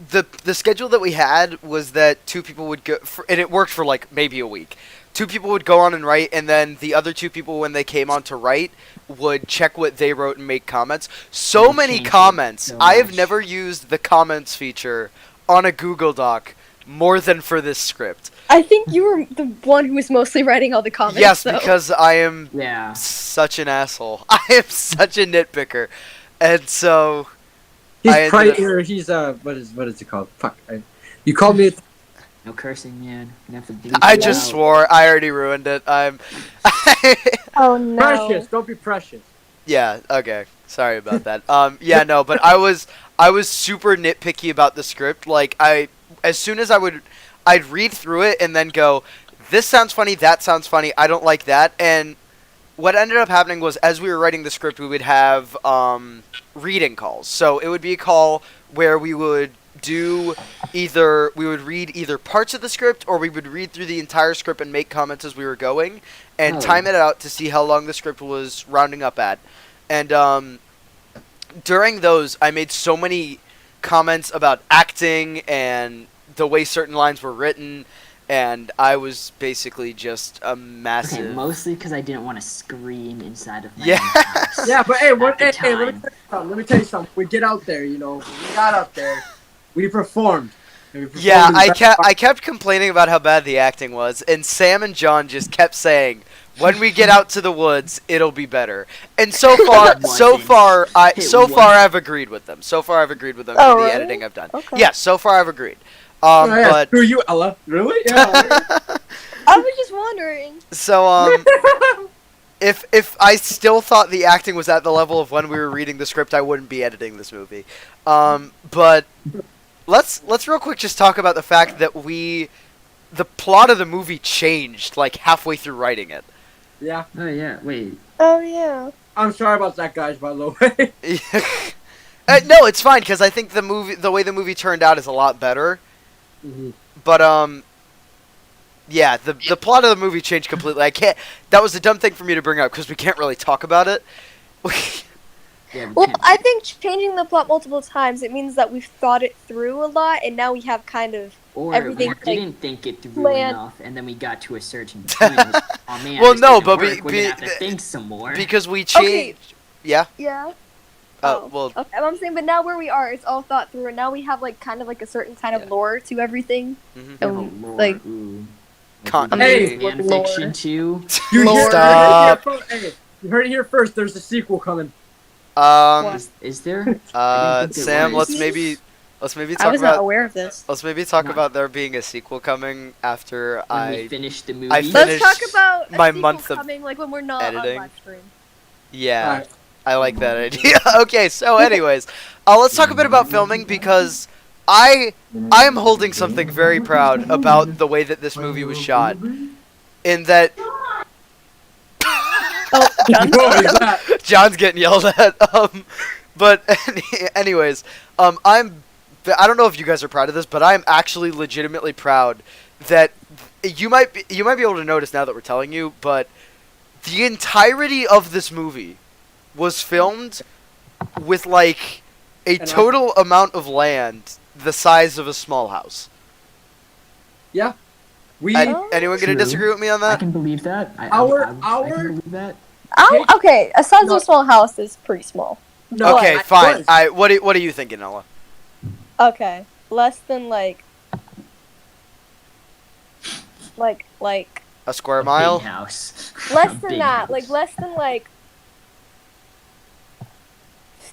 The schedule that we had was that two people would go, and it worked for like maybe a week. Two people would go on and write, and then the other two people, when they came on to write, would check what they wrote and make comments. So They many changed it comments. so I have much. never used the comments feature on a Google Doc more than for this script. I think you were the one who was mostly writing all the comments. Yes, though. because I am Yeah. such an asshole. I am such a nitpicker, and so I he's ended probably up- or he's what is it called? Fuck. You called me. No cursing, man. Gonna have to bleep I it just out. swore. I already ruined it. I'm. Oh no. Precious. Don't be precious. Yeah, okay. Sorry about that. Yeah, no, but I was super nitpicky about the script. Like as soon as I'd read through it and then go, this sounds funny, that sounds funny, I don't like that. And what ended up happening was, as we were writing the script, we would have reading calls. So it would be a call where we would read either parts of the script, or we would read through the entire script and make comments as we were going, and Oh. time it out to see how long the script was rounding up at. And during those, I made so many comments about acting and the way certain lines were written, and I was basically just a Okay, massive. mostly because I didn't want to scream inside of my Yeah. own house. Yeah, but hey, At the hey, let me time. tell you something. Let me tell you something. We get out there, you know. We got out there. We performed. And we performed Yeah, in I best I kept complaining about how bad the acting was, and Sam and John just kept saying, "When we get out to the woods, it'll be better." And so far, It I've agreed with them. So far, I've agreed with them Oh, in the really? editing I've done. Okay. Yes, so far I've agreed. Oh, yeah, But screw you, Ella. Really? Yeah. I was just wondering. so if I still thought the acting was at the level of when we were reading the script, I wouldn't be editing this movie. But let's real quick just talk about the fact that the plot of the movie changed like halfway through writing it. Yeah. Oh yeah, wait. Oh yeah. I'm sorry about that, guys, by the way. No, it's fine because I think the way the movie turned out is a lot better. Mm-hmm. But yeah, the plot of the movie changed completely. I can't. That was a dumb thing for me to bring up because we can't really talk about it. Yeah, we Well, can't- I think changing the plot multiple times, it means that we've thought it through a lot, and now we have kind of or everything, we like, didn't think it through planned. enough, and then we got to a certain point. and was, oh man, Well, this no, didn't but work. We're gonna have to think some more. because we Okay. changed. Yeah. yeah. Well. Okay, I'm saying, but now where we are, it's all thought through, and now we have like kind of like a certain kind Yeah. of lore to everything. Mhm. Yeah, and, but lore, like- ooh. Continuity. Hey, fan lore. fiction too. You Lord. Stop. Hey, you heard it here first. There's a sequel coming. Is there? I didn't think there Sam, was. let's maybe I talk was not about aware of this. let's maybe talk No. about there being a sequel coming after When we I finish the movie. I Let's finished talk about a my sequel month of coming, like when we're not editing. on live stream. yeah. Alright. I like that idea. Okay, so anyways, let's talk a bit about filming because I am holding something very proud about the way that this movie was shot. In that Oh, John? What is that? John's getting yelled at. But anyways, I don't know if you guys are proud of this, but I'm actually legitimately proud that you might be able to notice now that we're telling you, but the entirety of this movie was filmed with like a And total amount of land the size of a small house. Yeah. We. Anyone gonna True. disagree with me on I that? can believe that. I Our- can believe that. Oh, okay. A size No. of a small house is pretty small. No, Okay, I fine. was. What are you thinking, Ella? Okay, less than like A square A mile? Big house. less A than big that, house. like less than like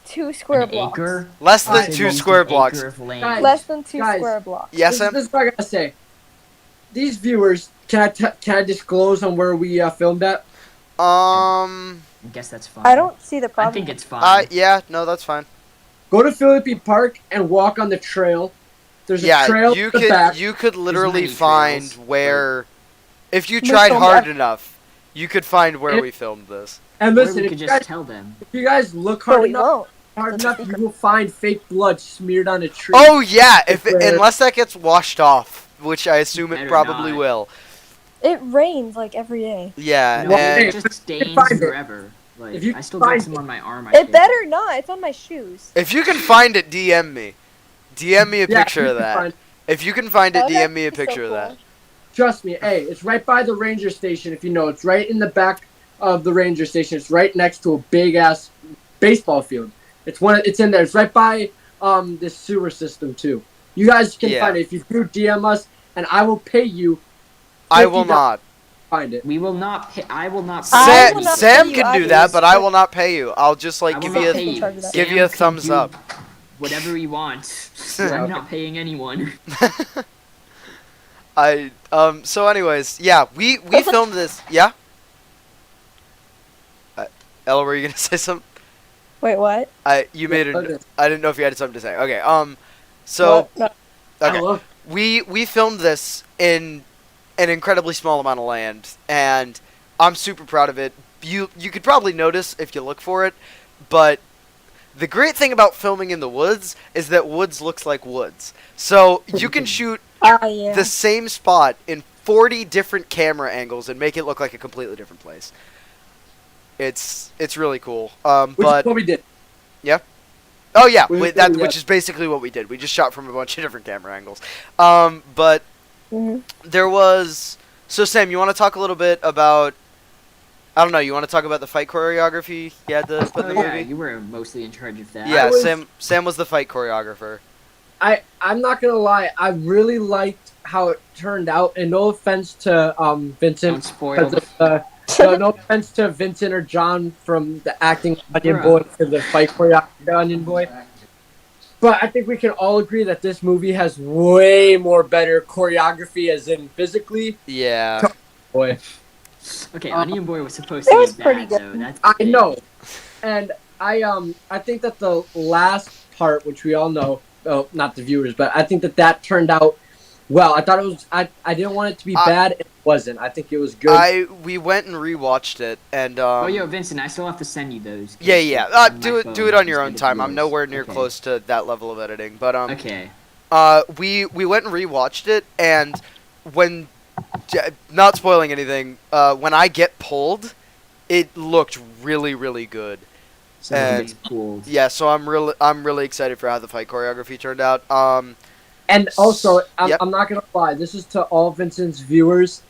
2 square An blocks. acre. Less than I'd say 2 almost square an blocks. acre of land. Guys. Less than 2 Guys. square blocks. Yes, this, Sam? this is what I gotta say. These viewers, can I disclose on where we filmed at? I guess that's fine. I don't see the problem. I think it's fine. Yeah, no, that's fine. Go to Philippi Park and walk on the trail. There's a trail you at the could back. you could literally many find trails, where, if you We tried filmed hard that. enough, you could find where If- we filmed this. And Or listen, we if could you, just guys, tell them. if you guys look But hard we enough, won't. hard That's enough, the you secret. will find fake blood smeared on a tree. Oh yeah, if Where- unless that gets washed off, which I assume it Better probably not. will. It rains like every day. Yeah, No, and it just stains find it. forever. Like, If you I still find got some on my arm. I It think. better not. It's on my shoes. if you can find it, DM me. DM me a Yeah, picture you of can that. find- If you can find it, Oh, DM that'd me a be so picture of that. cool. Trust me, hey, it's right by the ranger station. If you know, it's right in the back of the ranger station. It's right next to a big ass baseball field. It's in there. It's right by this sewer system too. You guys can Yeah. find it if you do DM us, and I will pay you. I will $50 not. to find it. We will not pay. I will not. I pay Sam, will not Sam pay you can do either. that, but I will not pay you. I'll just I like will give not you pay a, you. Charge that. give Sam you a can thumbs do up. Whatever he wants. I'm not paying anyone. So anyways, yeah, we filmed this. Yeah. Ella, were you gonna say something? Wait, what? You made it. Okay. I didn't know if you had something to say. Okay. So What? No. okay, Hello? we filmed this in an incredibly small amount of land, and I'm super proud of it. You could probably notice if you look for it, but the great thing about filming in the woods is that woods looks like woods. So you can shoot Ah, yeah. the same spot in 40 different camera angles and make it look like a completely different place. It's really cool. Which But is what we did. oh yeah, Yeah. which is basically what we did. We just shot from a bunch of different camera angles. But Mhm. there was, so Sam, you want to talk a little bit about, I don't know, you want to talk about the fight choreography you had to put in Oh the yeah, movie? you were mostly in charge of that. Yeah, I was- Sam was the fight choreographer. I'm not gonna lie. I really liked how it turned out, and no offense to Vincent. Don't spoil. No offense to Vincent or John from the acting Onion Bruh. Boy to the fight choreography Onion Boy. But I think we can all agree that this movie has way more better choreography, as in physically. Yeah. Boy, Okay, Uh, Onion Boy was supposed It to was be pretty bad, good. so that's I the thing. know, and I think that the last part, which we all know, well, not the viewers, but I think that turned out well. I thought it was. I didn't want it to be bad. It wasn't. I think it was good. We went and rewatched it, and Oh, yo, Vincent, I still have to send you those. 'cause yeah. it's on Do my it phone on your instead own of time. I'm yours. nowhere near Okay. close to that level of editing, but Okay. we went and rewatched it, and when, not spoiling anything, when I get pulled, it looked really, really good. So And- it's cool. Yeah, so I'm really excited for how the fight choreography turned out. And also, Yep. I'm not gonna lie. This is to all Vincent's viewers.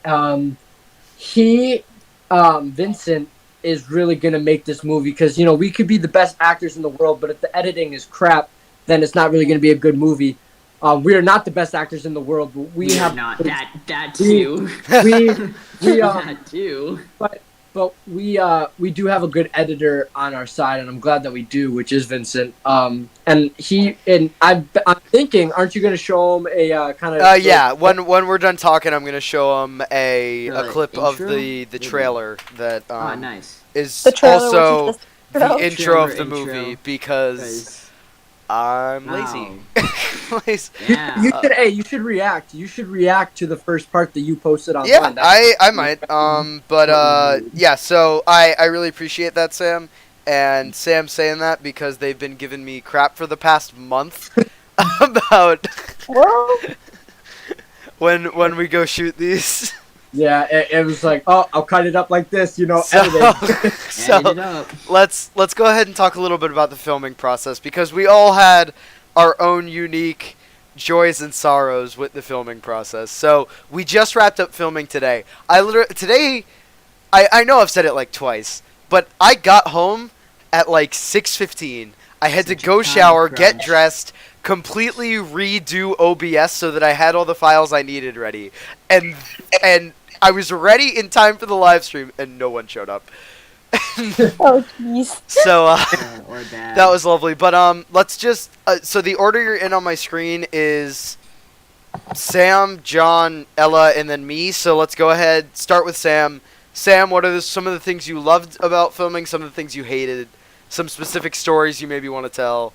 Vincent is really gonna make this movie because we could be the best actors in the world, but if the editing is crap, then it's not really gonna be a good movie. We are not the best actors in the world, but we We have are not that we- too. we that too. but we do have a good editor on our side, and I'm glad that we do, which is Vincent. And I'm thinking, aren't you gonna show him a kind of? Yeah, when we're done talking, I'm gonna show them a The clip of intro? the trailer that Ah, nice. is The trailer, also which is the the intro of the Trailer intro, movie because 'Cause- I'm lazy. Lazy. yeah. You should react. You should react to the first part that you posted online. Yeah, I might. But yeah. So I really appreciate that, Sam, and Sam saying that because they've been giving me crap for the past month about Well, when we go shoot these. Yeah, it was like, oh, I'll cut it up like this, So, editing. Edit it so up. let's go ahead and talk a little bit about the filming process because we all had our own unique joys and sorrows with the filming process. So we just wrapped up filming today. I know I've said it like twice, but I got home at like 6:15. I had to Such a go time shower, get crunch. dressed, completely redo OBS so that I had all the files I needed ready, and I was ready in time for the live stream, and no one showed up. oh jeez. So Or bad. that was lovely. But let's just so the order you're in on my screen is Sam, John, Ella, and then me. So let's go ahead. Start with Sam. Sam, what are some of the things you loved about filming? Some of the things you hated? Some specific stories you maybe want to tell?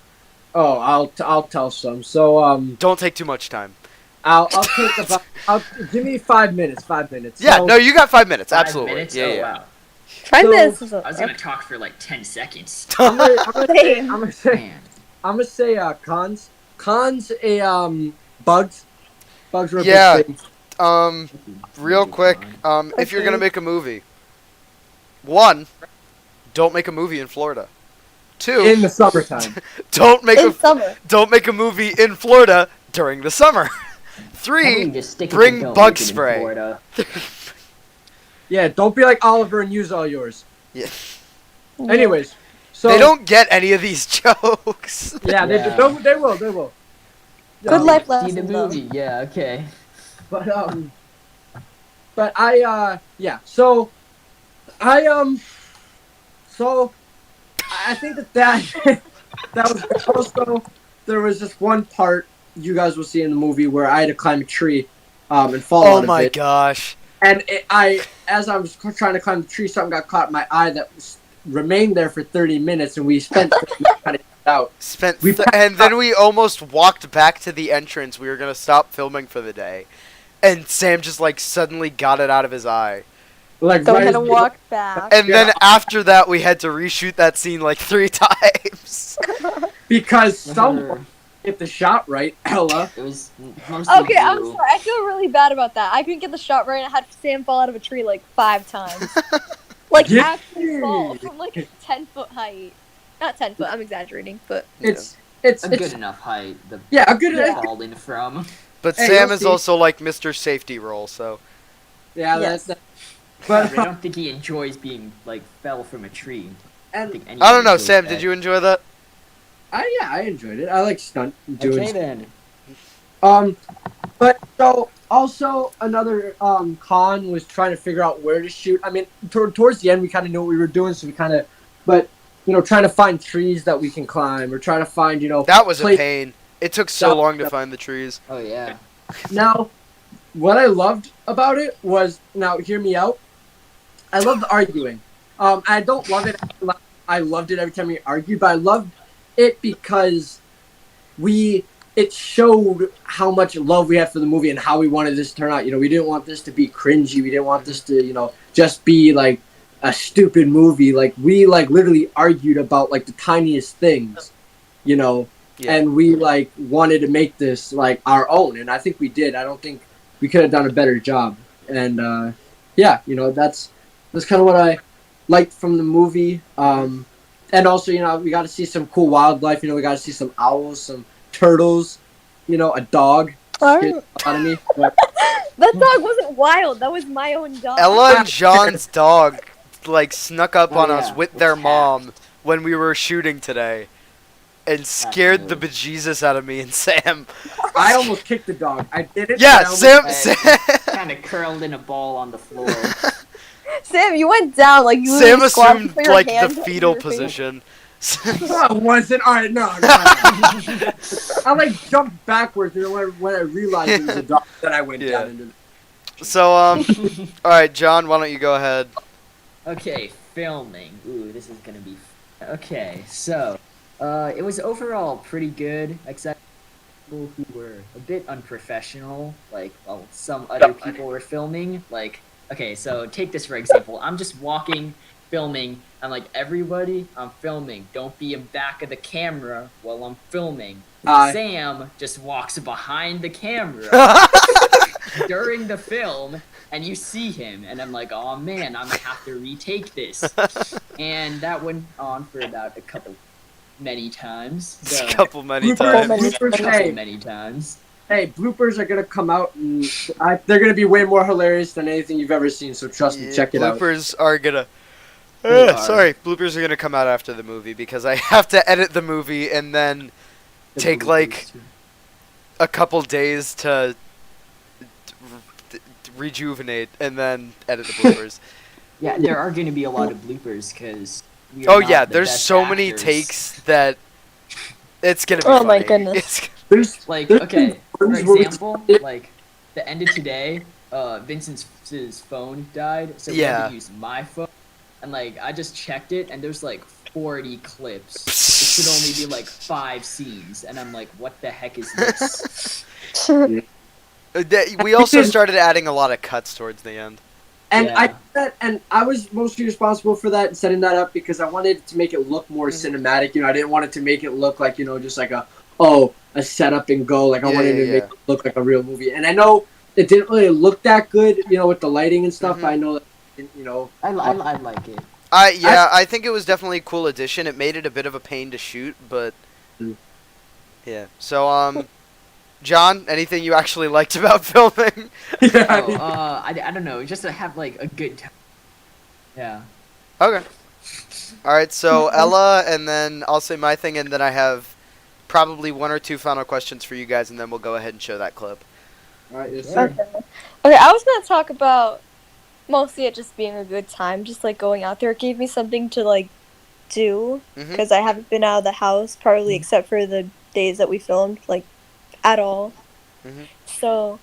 Oh, I'll tell some. So Don't take too much time. I'll take about. Give me 5 minutes. 5 minutes. Yeah, So, no, you got 5 minutes. 5 Absolutely. minutes? Yeah, Oh, yeah. wow. 5 minutes is I was gonna a talk for like 10 seconds. I'm gonna say Man. I'm gonna say cons. Cons bugs. Bugs were a Yeah. big thing. Real quick, if you're gonna make a movie, 1, don't make a movie in Florida. 2, In the summertime. don't make in summer. a movie in Florida during the summer. How about 3, you just stick it to bring don't bug make it in spray. Florida? Yeah, don't be like Oliver and use all yours. Yeah. Anyways, so They don't get any of these jokes. Yeah, Yeah. they will. Good life See the lessons, though. movie, yeah, okay. But yeah. So I think that that was also there was just one part you guys will see in the movie where I had to climb a tree and fall Oh out of my it. gosh. And as I was trying to climb the tree, something got caught in my eye that remained there for 30 minutes, and we spent 30 minutes trying to get it out. And then we almost walked back to the entrance. We were gonna stop filming for the day, and Sam just like suddenly got it out of his eye. Like So we right had to as- walk back. And then after that, we had to reshoot that scene like 3 times. because someone hit the shot right, Ella. It was mostly Okay, I'm you. sorry. I feel really bad about that. I couldn't get the shot right. And I had Sam fall out of a tree like 5 times. Like Yeah. actually fall from like a 10-foot height. Not 10 foot. I'm exaggerating, but It's A good enough height. The yeah, a good falling from. But Hey, Sam we'll is see. also like Mr. Safety Role, so yeah. Yes. That's But but I don't think he enjoys being like fell from a tree. I and think anyone I don't know. enjoys Sam, that. did you enjoy that? I enjoyed it. I like stunt doing. Okay then. But so also another con was trying to figure out where to shoot. I mean, towards the end we kind of knew what we were doing, so we kind of, but trying to find trees that we can climb or trying to find That was a place- pain. It took so That- long to find the trees. Oh yeah. Now, what I loved about it was, now hear me out. I loved the arguing. I don't love it. I loved it every time we argued, but I loved it because it showed how much love we had for the movie and how we wanted this to turn out. We didn't want this to be cringy. We didn't want this to, just be like a stupid movie. Like we literally argued about like the tiniest things, Yeah. and we wanted to make this like our own, and I think we did. I don't think we could have done a better job. And yeah, that's kind of what I liked from the movie. And also, we got to see some cool wildlife. We got to see some owls, some turtles, a dog. Alright. Out of me. But, that dog wasn't wild. That was my own dog. Ella and John's dog snuck up Oh, on yeah, us with the their cat. mom when we were shooting today, and scared the bejesus out of me and Sam. I almost kicked the dog. I did it. Yeah, but I almost- Sam. I- Sam, Kind of curled in a ball on the floor. Sam, you went down like you. Sam literally squatted assumed with your like the hands over fetal your face. position. No, it wasn't. All right, no. I jumped backwards, when I realized it was a dog, then I went Yeah. down into. So all right, John, why don't you go ahead? Okay, filming. Ooh, this is gonna be. Okay, so it was overall pretty good, except people who were a bit unprofessional. Like, well, some other people were filming. Like, okay, so take this for example. I'm just walking, filming. I'm like, everybody, I'm filming. Don't be in back of the camera while I'm filming. Sam just walks behind the camera during the film, and you see him, and I'm like, oh man, I'm gonna have to retake this. And that went on for about many times. So, A couple many Bloopers, times. bloopers, many times. hey, bloopers are gonna come out, and they're gonna be way more hilarious than anything you've ever seen. So trust me, check it out. Bloopers are gonna. are. Sorry, bloopers are gonna come out after the movie because I have to edit the movie and then take like a couple days to rejuvenate and then edit the bloopers. Yeah, there are going to be a lot of bloopers because. Oh yeah, there's so many takes that it's gonna be Oh my funny. goodness. It's- There's Like, there's okay, for ones where we- example, like the end of today, Vincent's phone died, so we Yeah. had to use my phone. And like I just checked it, and there's like 40 clips. It should only be like 5 scenes, and I'm like, what the heck is this? We also started adding a lot of cuts towards the end. And Yeah. I was mostly responsible for that and setting that up because I wanted to make it look more cinematic. I didn't want it to make it look like just like a setup and go. Like I wanted to make it look like a real movie. And I know it didn't really look that good, with the lighting and stuff. I know that, I like it. I think it was definitely a cool addition. It made it a bit of a pain to shoot, but yeah. So John, anything you actually liked about filming? I don't know, just to have like a good time. Yeah. Okay. All right. So Ella, and then I'll say my thing, and then I have probably 1 or 2 final questions for you guys, and then we'll go ahead and show that clip. All right, yes, sir. Okay, I was gonna talk about mostly it just being a good time, just like going out there. It gave me something to like do because I haven't been out of the house probably except for the days that we filmed, like at all. So,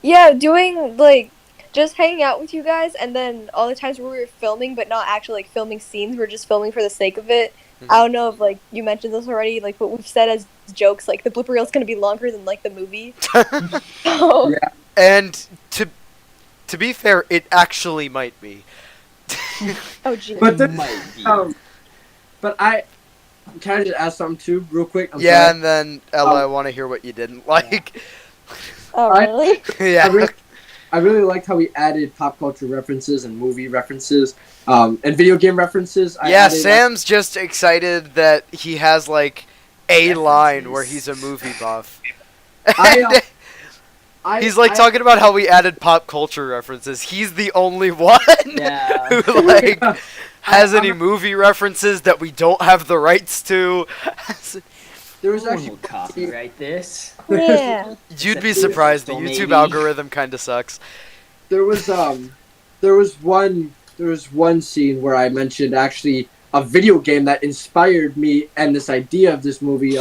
yeah, doing like just hanging out with you guys, and then all the times where we were filming, but not actually like filming scenes, we're just filming for the sake of it. I don't know if like you mentioned this already, like what we've said as jokes, like the blooper reel is gonna be longer than like the movie. So, Yeah. And to be fair, it actually might be. oh geez. But Might be. but can I just ask something too, real quick? I'm Yeah, sorry. and then Ella, I want to hear what you didn't like. Oh really? Yeah. I really liked how we added pop culture references and movie references, and video game references. Sam's just excited that he has like a line where he's a movie buff. He's like talking about how we added pop culture references. He's the only one Yeah. who like has any movie references that we don't have the rights to. There was No one actually will copyright this. Yeah. You'd be surprised. The Maybe. YouTube algorithm kind of sucks. there was one scene where I mentioned actually a video game that inspired me and this idea of this movie.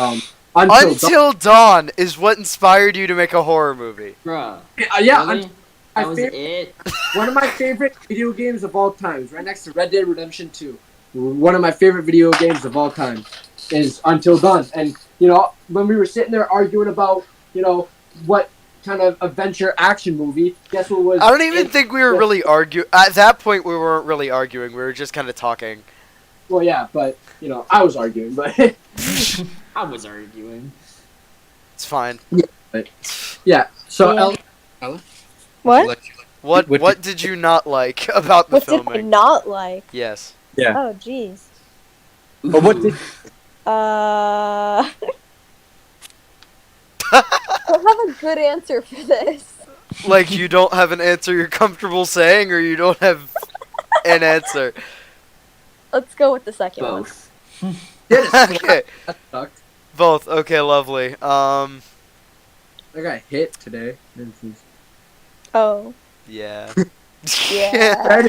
Until Dawn is what inspired you to make a horror movie. Bruh. Yeah, Really? That was it? one of my favorite video games of all time, is right next to Red Dead Redemption 2. One of my favorite video games of all time is Until Dawn. And, when we were sitting there arguing about, what kind of adventure action movie, guess what was... I don't even think we were really arguing. At that point, we weren't really arguing. We were just kind of talking. Well, yeah, but, I was arguing, but... I was arguing. It's fine. Yeah, so... Yeah. Ella? What? What did you not like about the What did I filming? not like? Yes. Yeah. Oh jeez. But what did... I don't have a good answer for this. Like you don't have an answer you're comfortable saying, or you don't have an answer. Let's go with the second Both. Okay. That sucked. Both. Okay, lovely. I got hit today. one. Oh. Yeah. Yeah.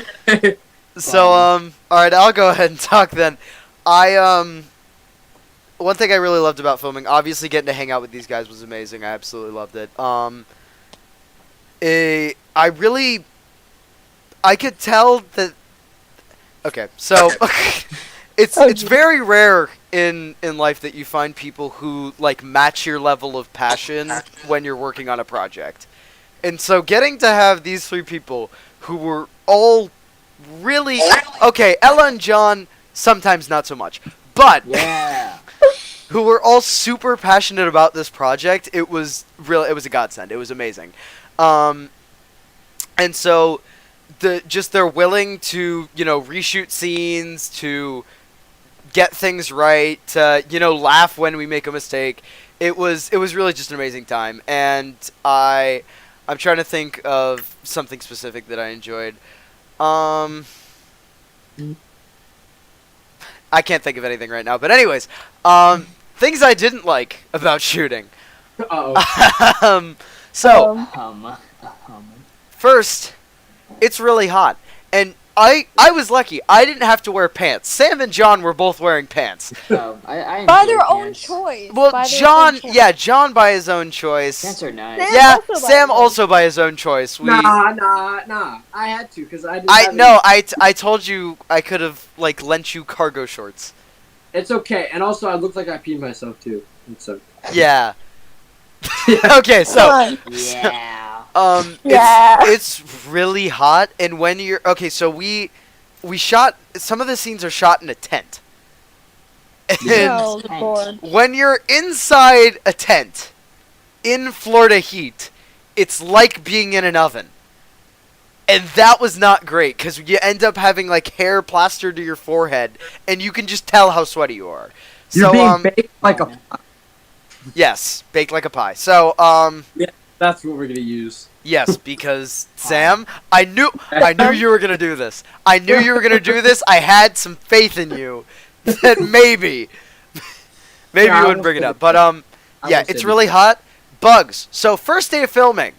So, alright, I'll go ahead and talk then. One thing I really loved about filming, obviously getting to hang out with these guys was amazing. I absolutely loved it. I could tell that. Okay, so it's very rare in life that you find people who like match your level of passion when you're working on a project. And so getting to have these 3 people who were all really okay, Ella and John sometimes not so much, but Yeah. who were all super passionate about this project. It was a godsend. It was amazing. And so they're willing to, reshoot scenes, to get things right, to, laugh when we make a mistake. It was really just an amazing time. And I'm trying to think of something specific that I enjoyed. I can't think of anything right now. But anyways, things I didn't like about shooting. Uh-oh. So, Um. first, it's really hot. And I was lucky. I didn't have to wear pants. Sam and John were both wearing pants. I By enjoy their own pants. choice. Well, By their John, own choice. yeah, John by his own choice. Pants are nice. Sam Yeah, also by Sam his own also by his own choice. Nah. I had to because I didn't. I have no, I told you I could have like lent you cargo shorts. It's okay, and also I look like I peed myself too. It's okay. Yeah. Okay, so Fun. Yeah. Yeah. it's really hot, and when you're okay, so we shot some of the scenes are shot in a tent, and No, bored. when you're inside a tent in Florida heat, it's like being in an oven. And that was not great because you end up having like hair plastered to your forehead, and you can just tell how sweaty you are. You're So being baked like a. yes, baked like a pie. So That's what we're gonna use. yes, because Sam, I knew you were gonna do this. I knew you were gonna do this. I had some faith in you that maybe Yeah, you I wouldn't bring it will up. But yeah, say it's it. really hot. Bugs. So first day of filming.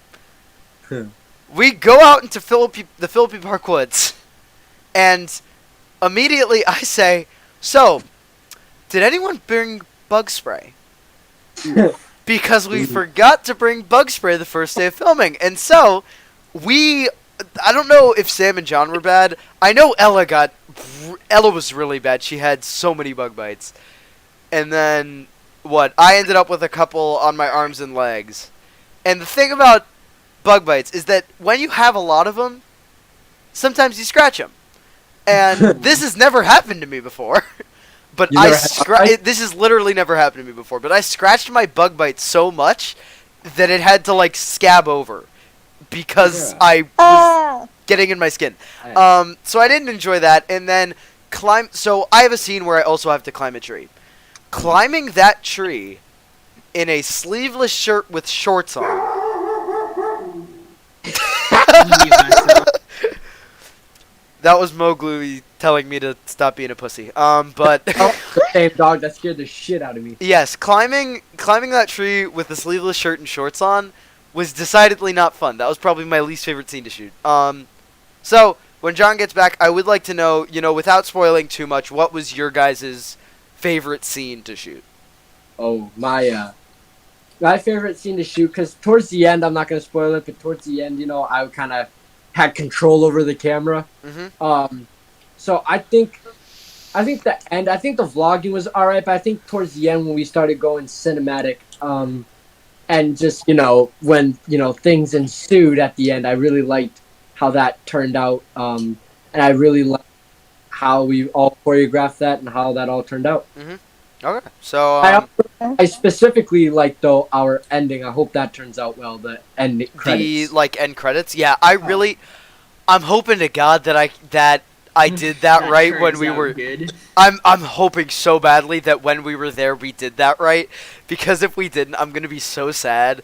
We go out into the Philippi Park woods, and immediately I say, "So, did anyone bring bug spray?" Because we forgot to bring bug spray the first day of filming, and so I don't know if Sam and John were bad. I know Ella was really bad. She had so many bug bites, and then I ended up with a couple on my arms and legs. And the thing about bug bites is that when you have a lot of them, sometimes you scratch them, and this has never happened to me before. But You never had this has literally never happened to me before. But I scratched my bug bite so much that it had to like scab over because I was getting in my skin. So I didn't enjoy that. And then So I have a scene where I also have to climb a tree. Climbing that tree in a sleeveless shirt with shorts on. That was Mowgli telling me to stop being a pussy. But Same dog that scared the shit out of me. yes, climbing that tree with a sleeveless shirt and shorts on was decidedly not fun. That was probably my least favorite scene to shoot. So when John gets back, I would like to know, without spoiling too much, what was your guys' favorite scene to shoot? Oh my favorite scene to shoot, because towards the end, I'm not gonna spoil it, but towards the end, I kind of had control over the camera. Mm-hmm. So I think the end. I think the vlogging was alright, but I think towards the end when we started going cinematic, and just when things ensued at the end, I really liked how that turned out, and I really liked how we all choreographed that and how that all turned out. Mm-hmm. Okay. So I specifically like though our ending. I hope that turns out well. The end credits. the end credits. Yeah, I'm hoping to God that I did that right when we were. Good. I'm hoping so badly that when we were there we did that right, because if we didn't, I'm gonna be so sad.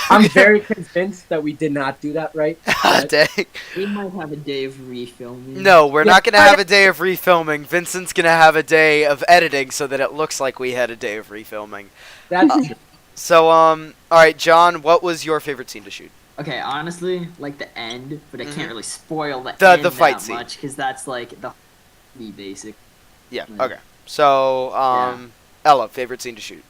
I'm very convinced that we did not do that right. Dang. We might have a day of refilming. No, we're not gonna have a day of refilming. Vincent's gonna have a day of editing so that it looks like we had a day of refilming. That's true. So all right, John, what was your favorite scene to shoot? Okay, honestly, like the end, but I can't really spoil the The end fight that scene. much because that's like the basic. Yeah. Like, Okay. So Ella, favorite scene to shoot?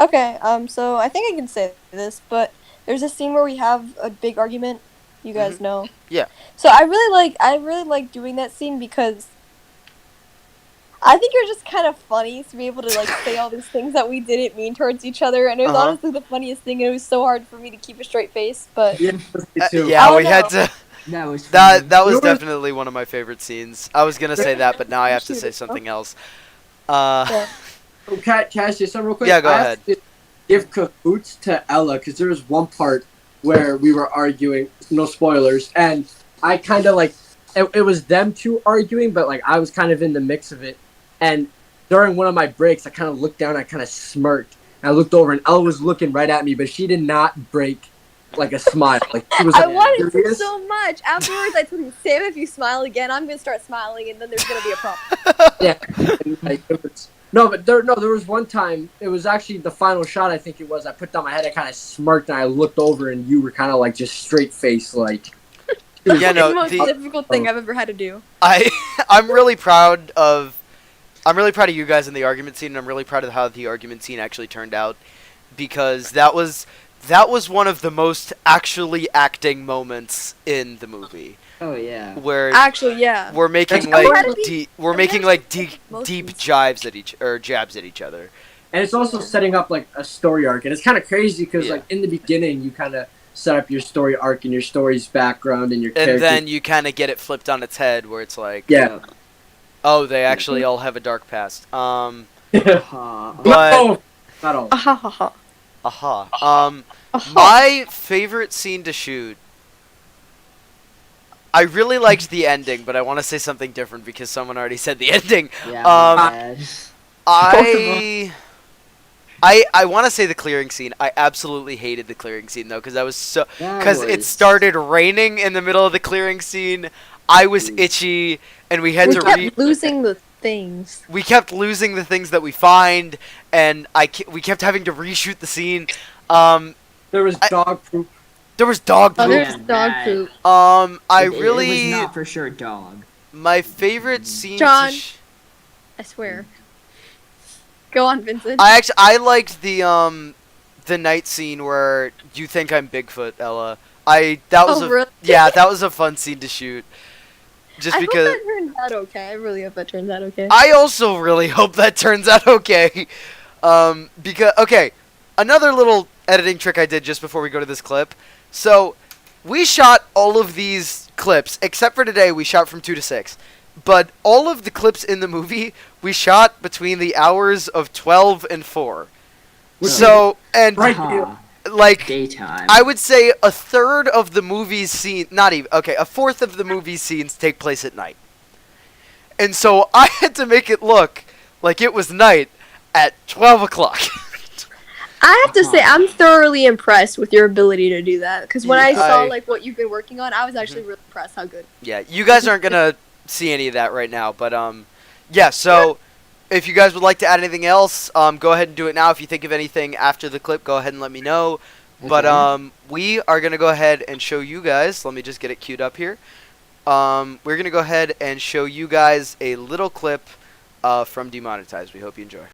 Okay, so I think I can say this, but there's a scene where we have a big argument. You guys know. Yeah. So I really like doing that scene because I think you're just kind of funny to be able to like say all these things that we didn't mean towards each other, and it was honestly the funniest thing. And it was so hard for me to keep a straight face, but Yeah, me too. Yeah, I we don't had to. That was funny. That was definitely one of my favorite scenes. I was gonna say that, but now I have to say something else. Yeah. Oh, can I say something real quick? Yeah, go I ahead. have to give cahoots to Ella because there was one part where we were arguing, no spoilers, and I kind of like it was them two arguing, but like I was kind of in the mix of it. And during one of my breaks, I kind of looked down, I kind of smirked, and I looked over, and Ella was looking right at me, but she did not break like a smile. Like she was. I Like, wanted to serious. so much. Afterwards, I told him, Sam, if you smile again, I'm gonna start smiling, and then there's gonna be a problem. Yeah. And, like, there was one time, it was actually the final shot, I think it was, I put down my head, I kind of smirked, and I looked over, and you were kind of like just straight face, like, Yeah, It's the no, most the difficult thing I've ever had to do. I'm really proud of you guys in the argument scene, and I'm really proud of how the argument scene actually turned out, because that was one of the most actually acting moments in the movie, Oh yeah. where Actually, yeah. we're making That's like gotta be- we're I'm making gonna like say deep emotions. jabs at each other. And it's also setting up like a story arc, and it's kind of crazy because Yeah. like in the beginning you kind of set up your story arc and your story's background and your And character. then you kind of get it flipped on its head, where it's like, Yeah. oh, they actually all have a dark past. Ha. But No, not all. Ha ha ha. aha. Aha. My favorite scene to shoot. I really liked the ending, but I want to say something different because someone already said the ending. Yeah. My bad. I want to say the clearing scene. I absolutely hated the clearing scene though, because because it started raining in the middle of the clearing scene. I was itchy, and we had We to kept losing the things. we kept losing the things that we find, and we kept having to reshoot the scene. There was dog poop. There was dog Oh, poop. there's Yeah, dog that- poop. I It really was not for sure dog. my favorite scene. John. I swear. Go on, Vincent. I liked the night scene where you think I'm Bigfoot, Ella. That was Oh, really? yeah, that was a fun scene to shoot. Just I because hope that turns out okay. I really hope that turns out okay. I also really hope that turns out okay. Because okay, another little editing trick I did just before we go to this clip. So, we shot all of these clips except for today. We shot from 2 to 6. But all of the clips in the movie we shot between the hours of 12 and 4. So, and Right. Ha. like Daytime. I would say a third of the movie's scene, not even, okay, a fourth of the movie's scenes take place at night. And so I had to make it look like it was night at 12 o'clock. I have to say, I'm thoroughly impressed with your ability to do that. Because when I Yeah, saw I- like what you've been working on, I was actually really impressed how good. Yeah, you guys aren't going to see any of that right now. But, yeah, so if you guys would like to add anything else, go ahead and do it now. If you think of anything after the clip, go ahead and let me know. But we are going to go ahead and show you guys. Let me just get it queued up here. We're going to go ahead and show you guys a little clip from Demonetized. We hope you enjoy.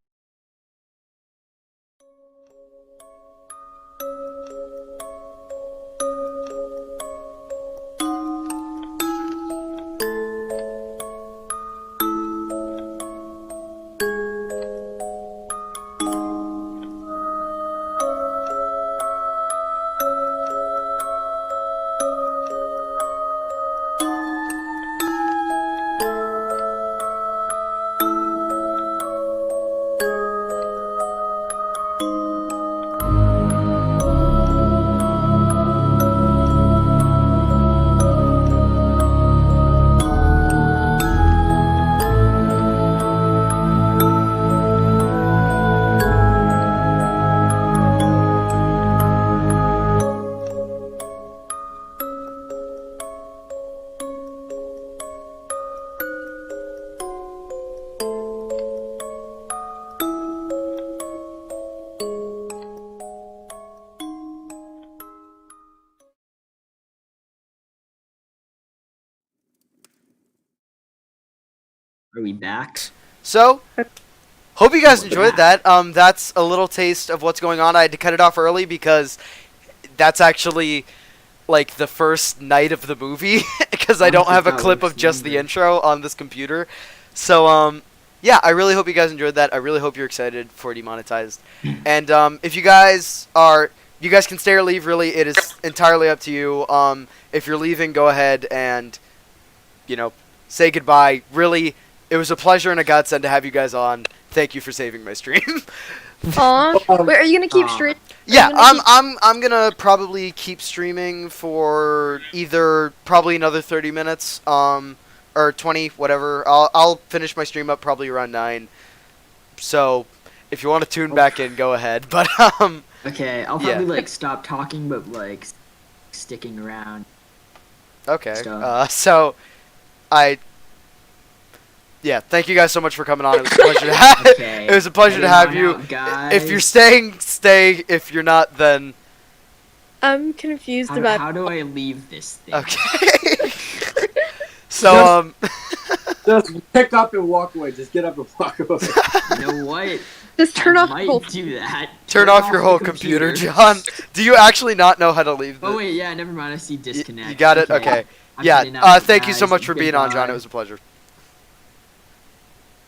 Are we back? So, hope you guys enjoyed that. That's a little taste of what's going on. I had to cut it off early because that's actually like the first night of the movie because I don't have a clip of just the intro on this computer. So, yeah, I really hope you guys enjoyed that. I really hope you're excited for Demonetized. And if you guys can stay or leave. Really, it is entirely up to you. If you're leaving, go ahead and say goodbye. Really. It was a pleasure and a godsend to have you guys on. Thank you for saving my stream. Aw. Wait, are you gonna keep streaming? Yeah, I'm gonna probably keep streaming for either probably another 30 minutes, or 20, whatever. I'll finish my stream up probably around 9. So, if you want to tune back in, go ahead. But Okay, I'll yeah. probably like stop talking, but like sticking around. okay. Stuff. So yeah, thank you guys so much for coming on. It was a pleasure to have. Okay. It was a pleasure to have you. Guys. If you're staying, stay. If you're not, then I'm confused how, about. how do I leave this thing? okay. So Just pick up and walk away. Just get up and walk away. You know what? Just turn I off the might whole. do that. turn off your the whole computer, John. Do you actually not know how to leave the? Oh wait, yeah, never mind. I see disconnect. You got it. Okay. I'm Yeah. heading out, Thank you so guys. much for being on, John. Goodbye. It was a pleasure.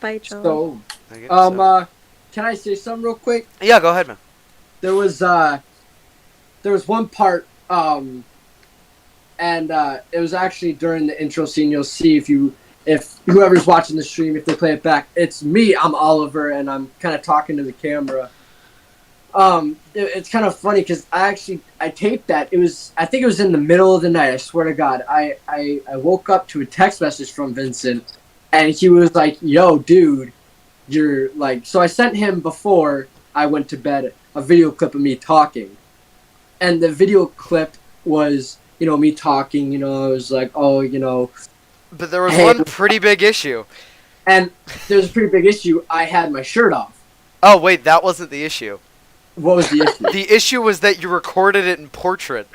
Bye, John. So, I guess so. can I say something real quick? Yeah, go ahead, man. There was one part, and it was actually during the intro scene. You'll see if whoever's watching the stream, if they play it back, it's me. I'm Oliver, and I'm kind of talking to the camera. It's kind of funny because I taped that. I think it was in the middle of the night. I swear to God, I woke up to a text message from Vincent, and he was like, "Yo, dude, you're like." So I sent him before I went to bed a video clip of me talking, and the video clip was me talking. I was like, "Oh, But there was Hey. one pretty big issue. and there's a pretty big issue. I had my shirt off. Oh wait, that wasn't the issue. What was the issue? The issue was that you recorded it in portrait.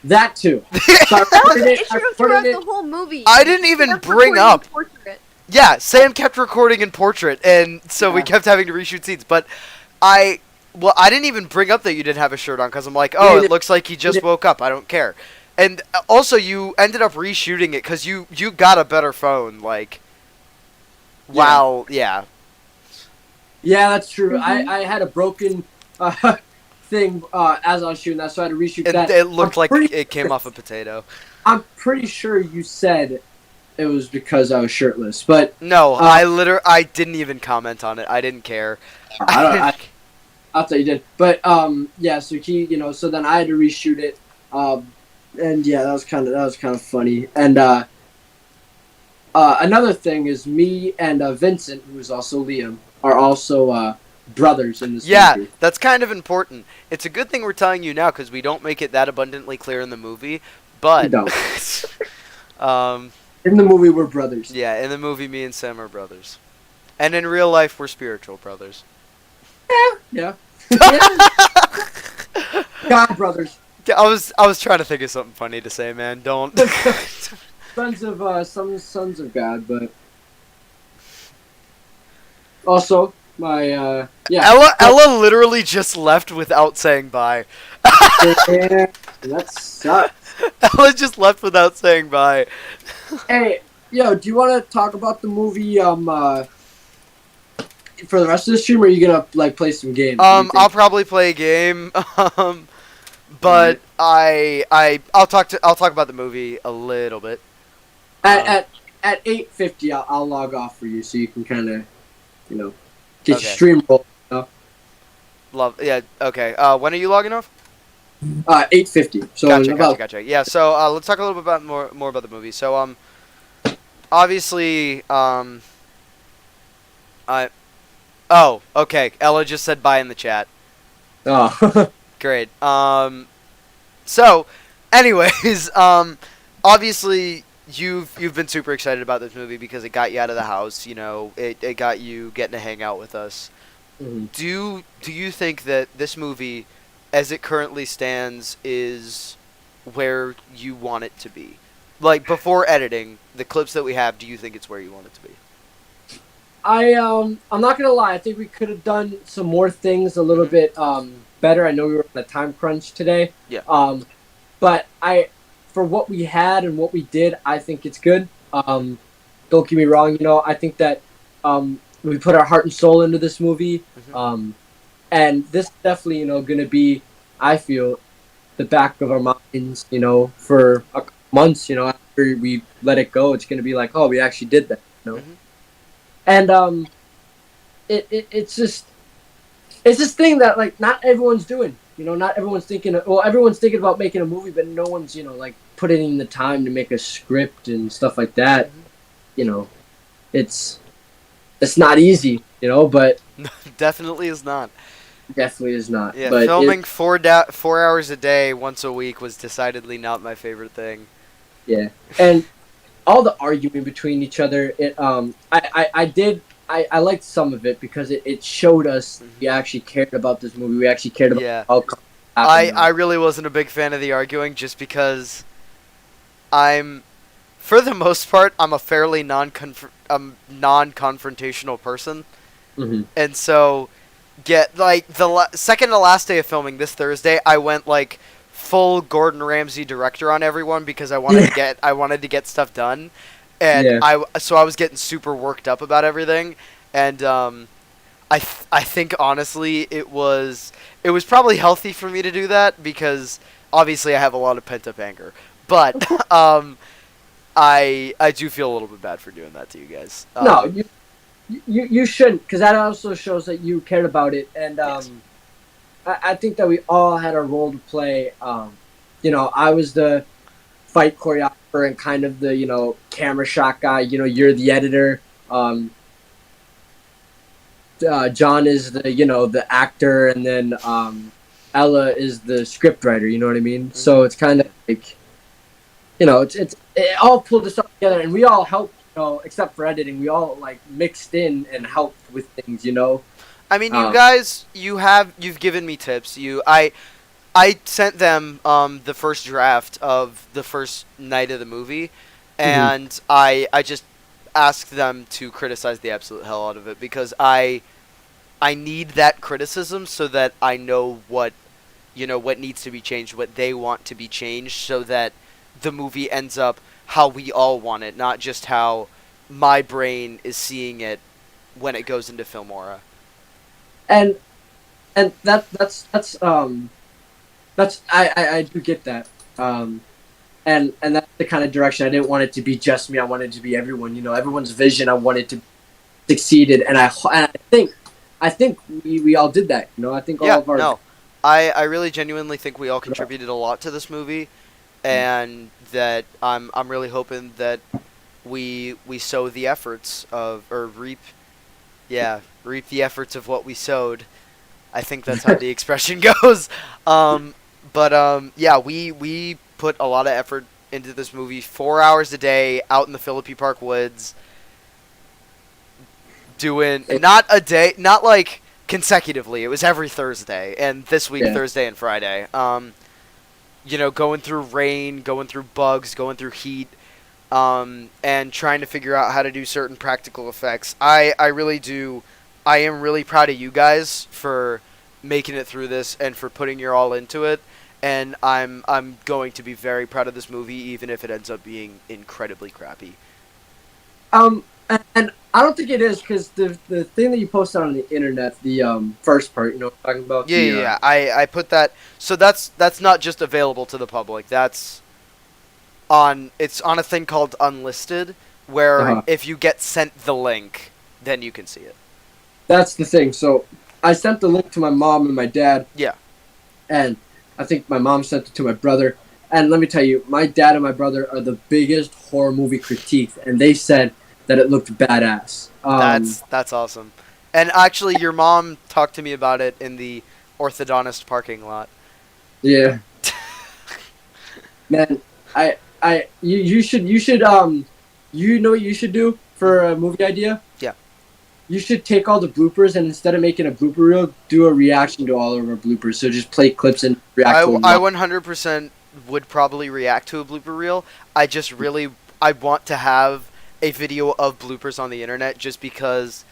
That too. So I That was recorded the it- I issue recorded throughout it- the whole movie. I didn't even Kept bring recording up. the portrait. Yeah, Sam kept recording in portrait, and so we Yeah. kept having to reshoot scenes. But I didn't even bring up that you didn't have a shirt on because I'm like, oh, it looks like he just woke up. I don't care. And also, you ended up reshooting it because you got a better phone. Like, wow, yeah. Yeah, that's true. Mhm. I had a broken thing as I was shooting that, so I had to reshoot that. It looked I'm like pretty- it came off a potato. I'm pretty sure you said it was because I was shirtless, but No, I didn't even comment on it. I didn't care. I thought you did. But yeah. So so then I had to reshoot it, and yeah, that was kind of funny. And another thing is me and Vincent, who is also Liam, are also brothers in this Yeah, movie. that's kind of important. It's a good thing we're telling you now because we don't make it that abundantly clear in the movie. But No. um, In the movie, we're brothers. yeah, in the movie, me and Sam are brothers, and in real life, we're spiritual brothers. Yeah. God brothers. Yeah, I was trying to think of something funny to say, man. Don't. Sons of sons of God, but also my yeah. Ella literally just left without saying bye. Yeah, that sucks. Ella just left without saying bye. Hey, do you want to talk about the movie for the rest of the stream, or are you gonna like play some games? I'll probably play a game. But I'll talk about the movie a little bit. at 8:50, I'll log off for you so you can kind of get Okay. your stream roll. Yeah. Okay. When are you logging off? 8:50. So in about Gotcha. Yeah. So let's talk a little bit about more about the movie. So obviously oh, okay. Ella just said bye in the chat. oh. Great. So, anyways, obviously you've been super excited about this movie because it got you out of the house. It got you getting to hang out with us. Mhm. Do you think that this movie, as it currently stands, is where you want it to be? Like before editing, the clips that we have, do you think it's where you want it to be? I'm not gonna lie. I think we could have done some more things a little bit better. I know we were on a time crunch today. Yeah. But for what we had and what we did, I think it's good. Don't get me wrong. I think that we put our heart and soul into this movie. Mhm. And this is definitely gonna be, I feel, the back of our minds. For a couple months. After we let it go, it's gonna be like, oh, we actually did that. Mhm. And it's just this thing that like not everyone's doing. Not everyone's thinking. Well, everyone's thinking about making a movie, but no one's like putting in the time to make a script and stuff like that. It's not easy. But Definitely is not. definitely is not. Yeah, but filming 4 hours a day once a week was decidedly not my favorite thing. Yeah, and all the arguing between each other. I liked some of it because it showed us we actually cared about this movie. We actually cared about Yeah. the outcome. I really wasn't a big fan of the arguing just because I'm for the most part, I'm a fairly non-confrontational person, and so get like the second to last day of filming this Thursday, I went like full Gordon Ramsay director on everyone because I wanted to get stuff done, and I was getting super worked up about everything, and I think honestly it was probably healthy for me to do that because obviously I have a lot of pent up anger, but I do feel a little bit bad for doing that to you guys. No, you shouldn't, because that also shows that you cared about it, and Yes. I think that we all had a role to play. I was the fight choreographer and kind of the camera shot guy. You're the editor. John is the actor, and then Ella is the script writer. You know what I mean? Mm-hmm. So it's kind of like it all pulled us all together, and we all helped. Except for editing, we all like mixed in and helped with things. I mean, you guys, you've given me tips. I sent them the first draft of the first night of the movie, and I just asked them to criticize the absolute hell out of it because I need that criticism so that I know what needs to be changed, what they want to be changed, so that the movie ends up how we all want it, not just how my brain is seeing it when it goes into Filmora. And that's I do get that. And that's the kind of direction I didn't want it to be just me. I wanted it to be everyone. Everyone's vision. I wanted to succeeded, and I think we all did that. I think all of our no, I really genuinely think we all contributed a lot to this movie, and that I'm really hoping that we sow the efforts of, or reap the efforts of what we sowed. I think that's how the expression goes. We put a lot of effort into this movie, 4 hours a day out in the Philippi Park woods, doing not like consecutively. It was every Thursday, and this week Thursday and Friday. Going through rain, going through bugs, going through heat, and trying to figure out how to do certain practical effects. I am really proud of you guys for making it through this and for putting your all into it. And I'm going to be very proud of this movie, even if it ends up being incredibly crappy. And I don't think it is, because the thing that you posted on the internet, the first part, talking about. I put that. So that's not just available to the public. It's on a thing called Unlisted, where if you get sent the link, then you can see it. That's the thing. So I sent the link to my mom and my dad. Yeah. And I think my mom sent it to my brother. And let me tell you, my dad and my brother are the biggest horror movie critiques, and they said that it looked badass. That's awesome. And actually, your mom talked to me about it in the orthodontist parking lot. Yeah. Man, you should you know what you should do for a movie idea? Yeah. You should take all the bloopers, and instead of making a blooper reel, do a reaction to all of our bloopers. So just play clips and react to them. I 100% would probably react to a blooper reel. I want to have a video of bloopers on the internet just because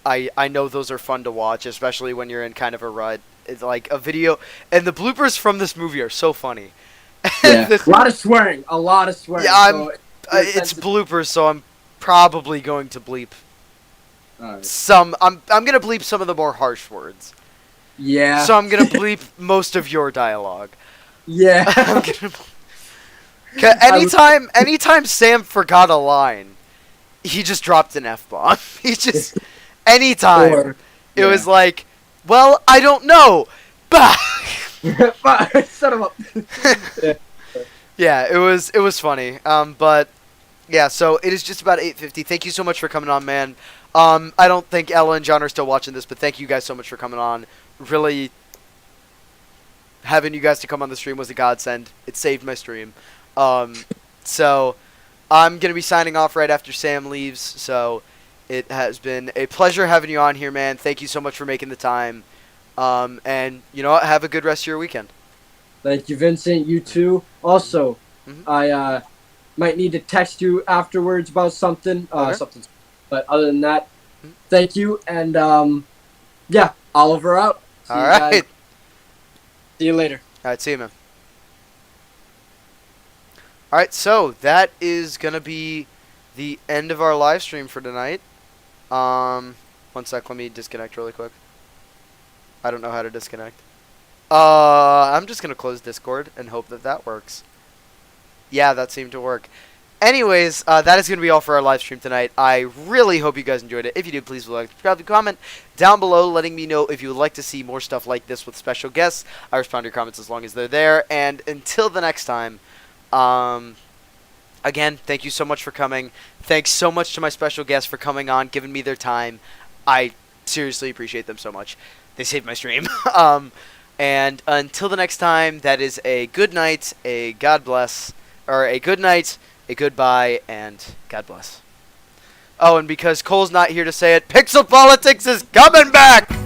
I know those are fun to watch, especially when you're in kind of a rut. It's like a video, and the bloopers from this movie are so funny. Yeah. A lot of swearing. Yeah, it's bloopers, so I'm probably going to bleep some. I'm gonna bleep some of the more harsh words. Yeah. So I'm gonna bleep most of your dialogue. Yeah. I'm gonna. Anytime Sam forgot a line, he just dropped an F-bomb. He just anytime it was like, well, I don't know. Bah. Son of a. Yeah, it was funny. But yeah, so it is just about 8:50. Thank you so much for coming on, man. I don't think Ella and John are still watching this, but thank you guys so much for coming on. Really, having you guys to come on the stream was a godsend. It saved my stream. So I'm gonna be signing off right after Sam leaves. So it has been a pleasure having you on here, man. Thank you so much for making the time. And you know what? Have a good rest of your weekend. Thank you, Vincent. You too. Also, might need to text you afterwards about something. Okay. But other than that, thank you. And yeah, Oliver out. See All you right. guys. See you later. All right, see you, man. All right, so that is gonna be the end of our live stream for tonight. 1 sec, let me disconnect really quick. I don't know how to disconnect. I'm just gonna close Discord and hope that that works. Yeah, that seemed to work. Anyways, that is going to be all for our live stream tonight. I really hope you guys enjoyed it. If you did, please like, subscribe, comment down below letting me know if you would like to see more stuff like this with special guests. I respond to your comments as long as they're there. And until the next time, again, thank you so much for coming. Thanks so much to my special guests for coming on, giving me their time. I seriously appreciate them so much. They saved my stream. And until the next time, that is a good night, a God bless, or a good night, a goodbye, and God bless. Oh, and because Cole's not here to say it, Pixel Politics is coming back!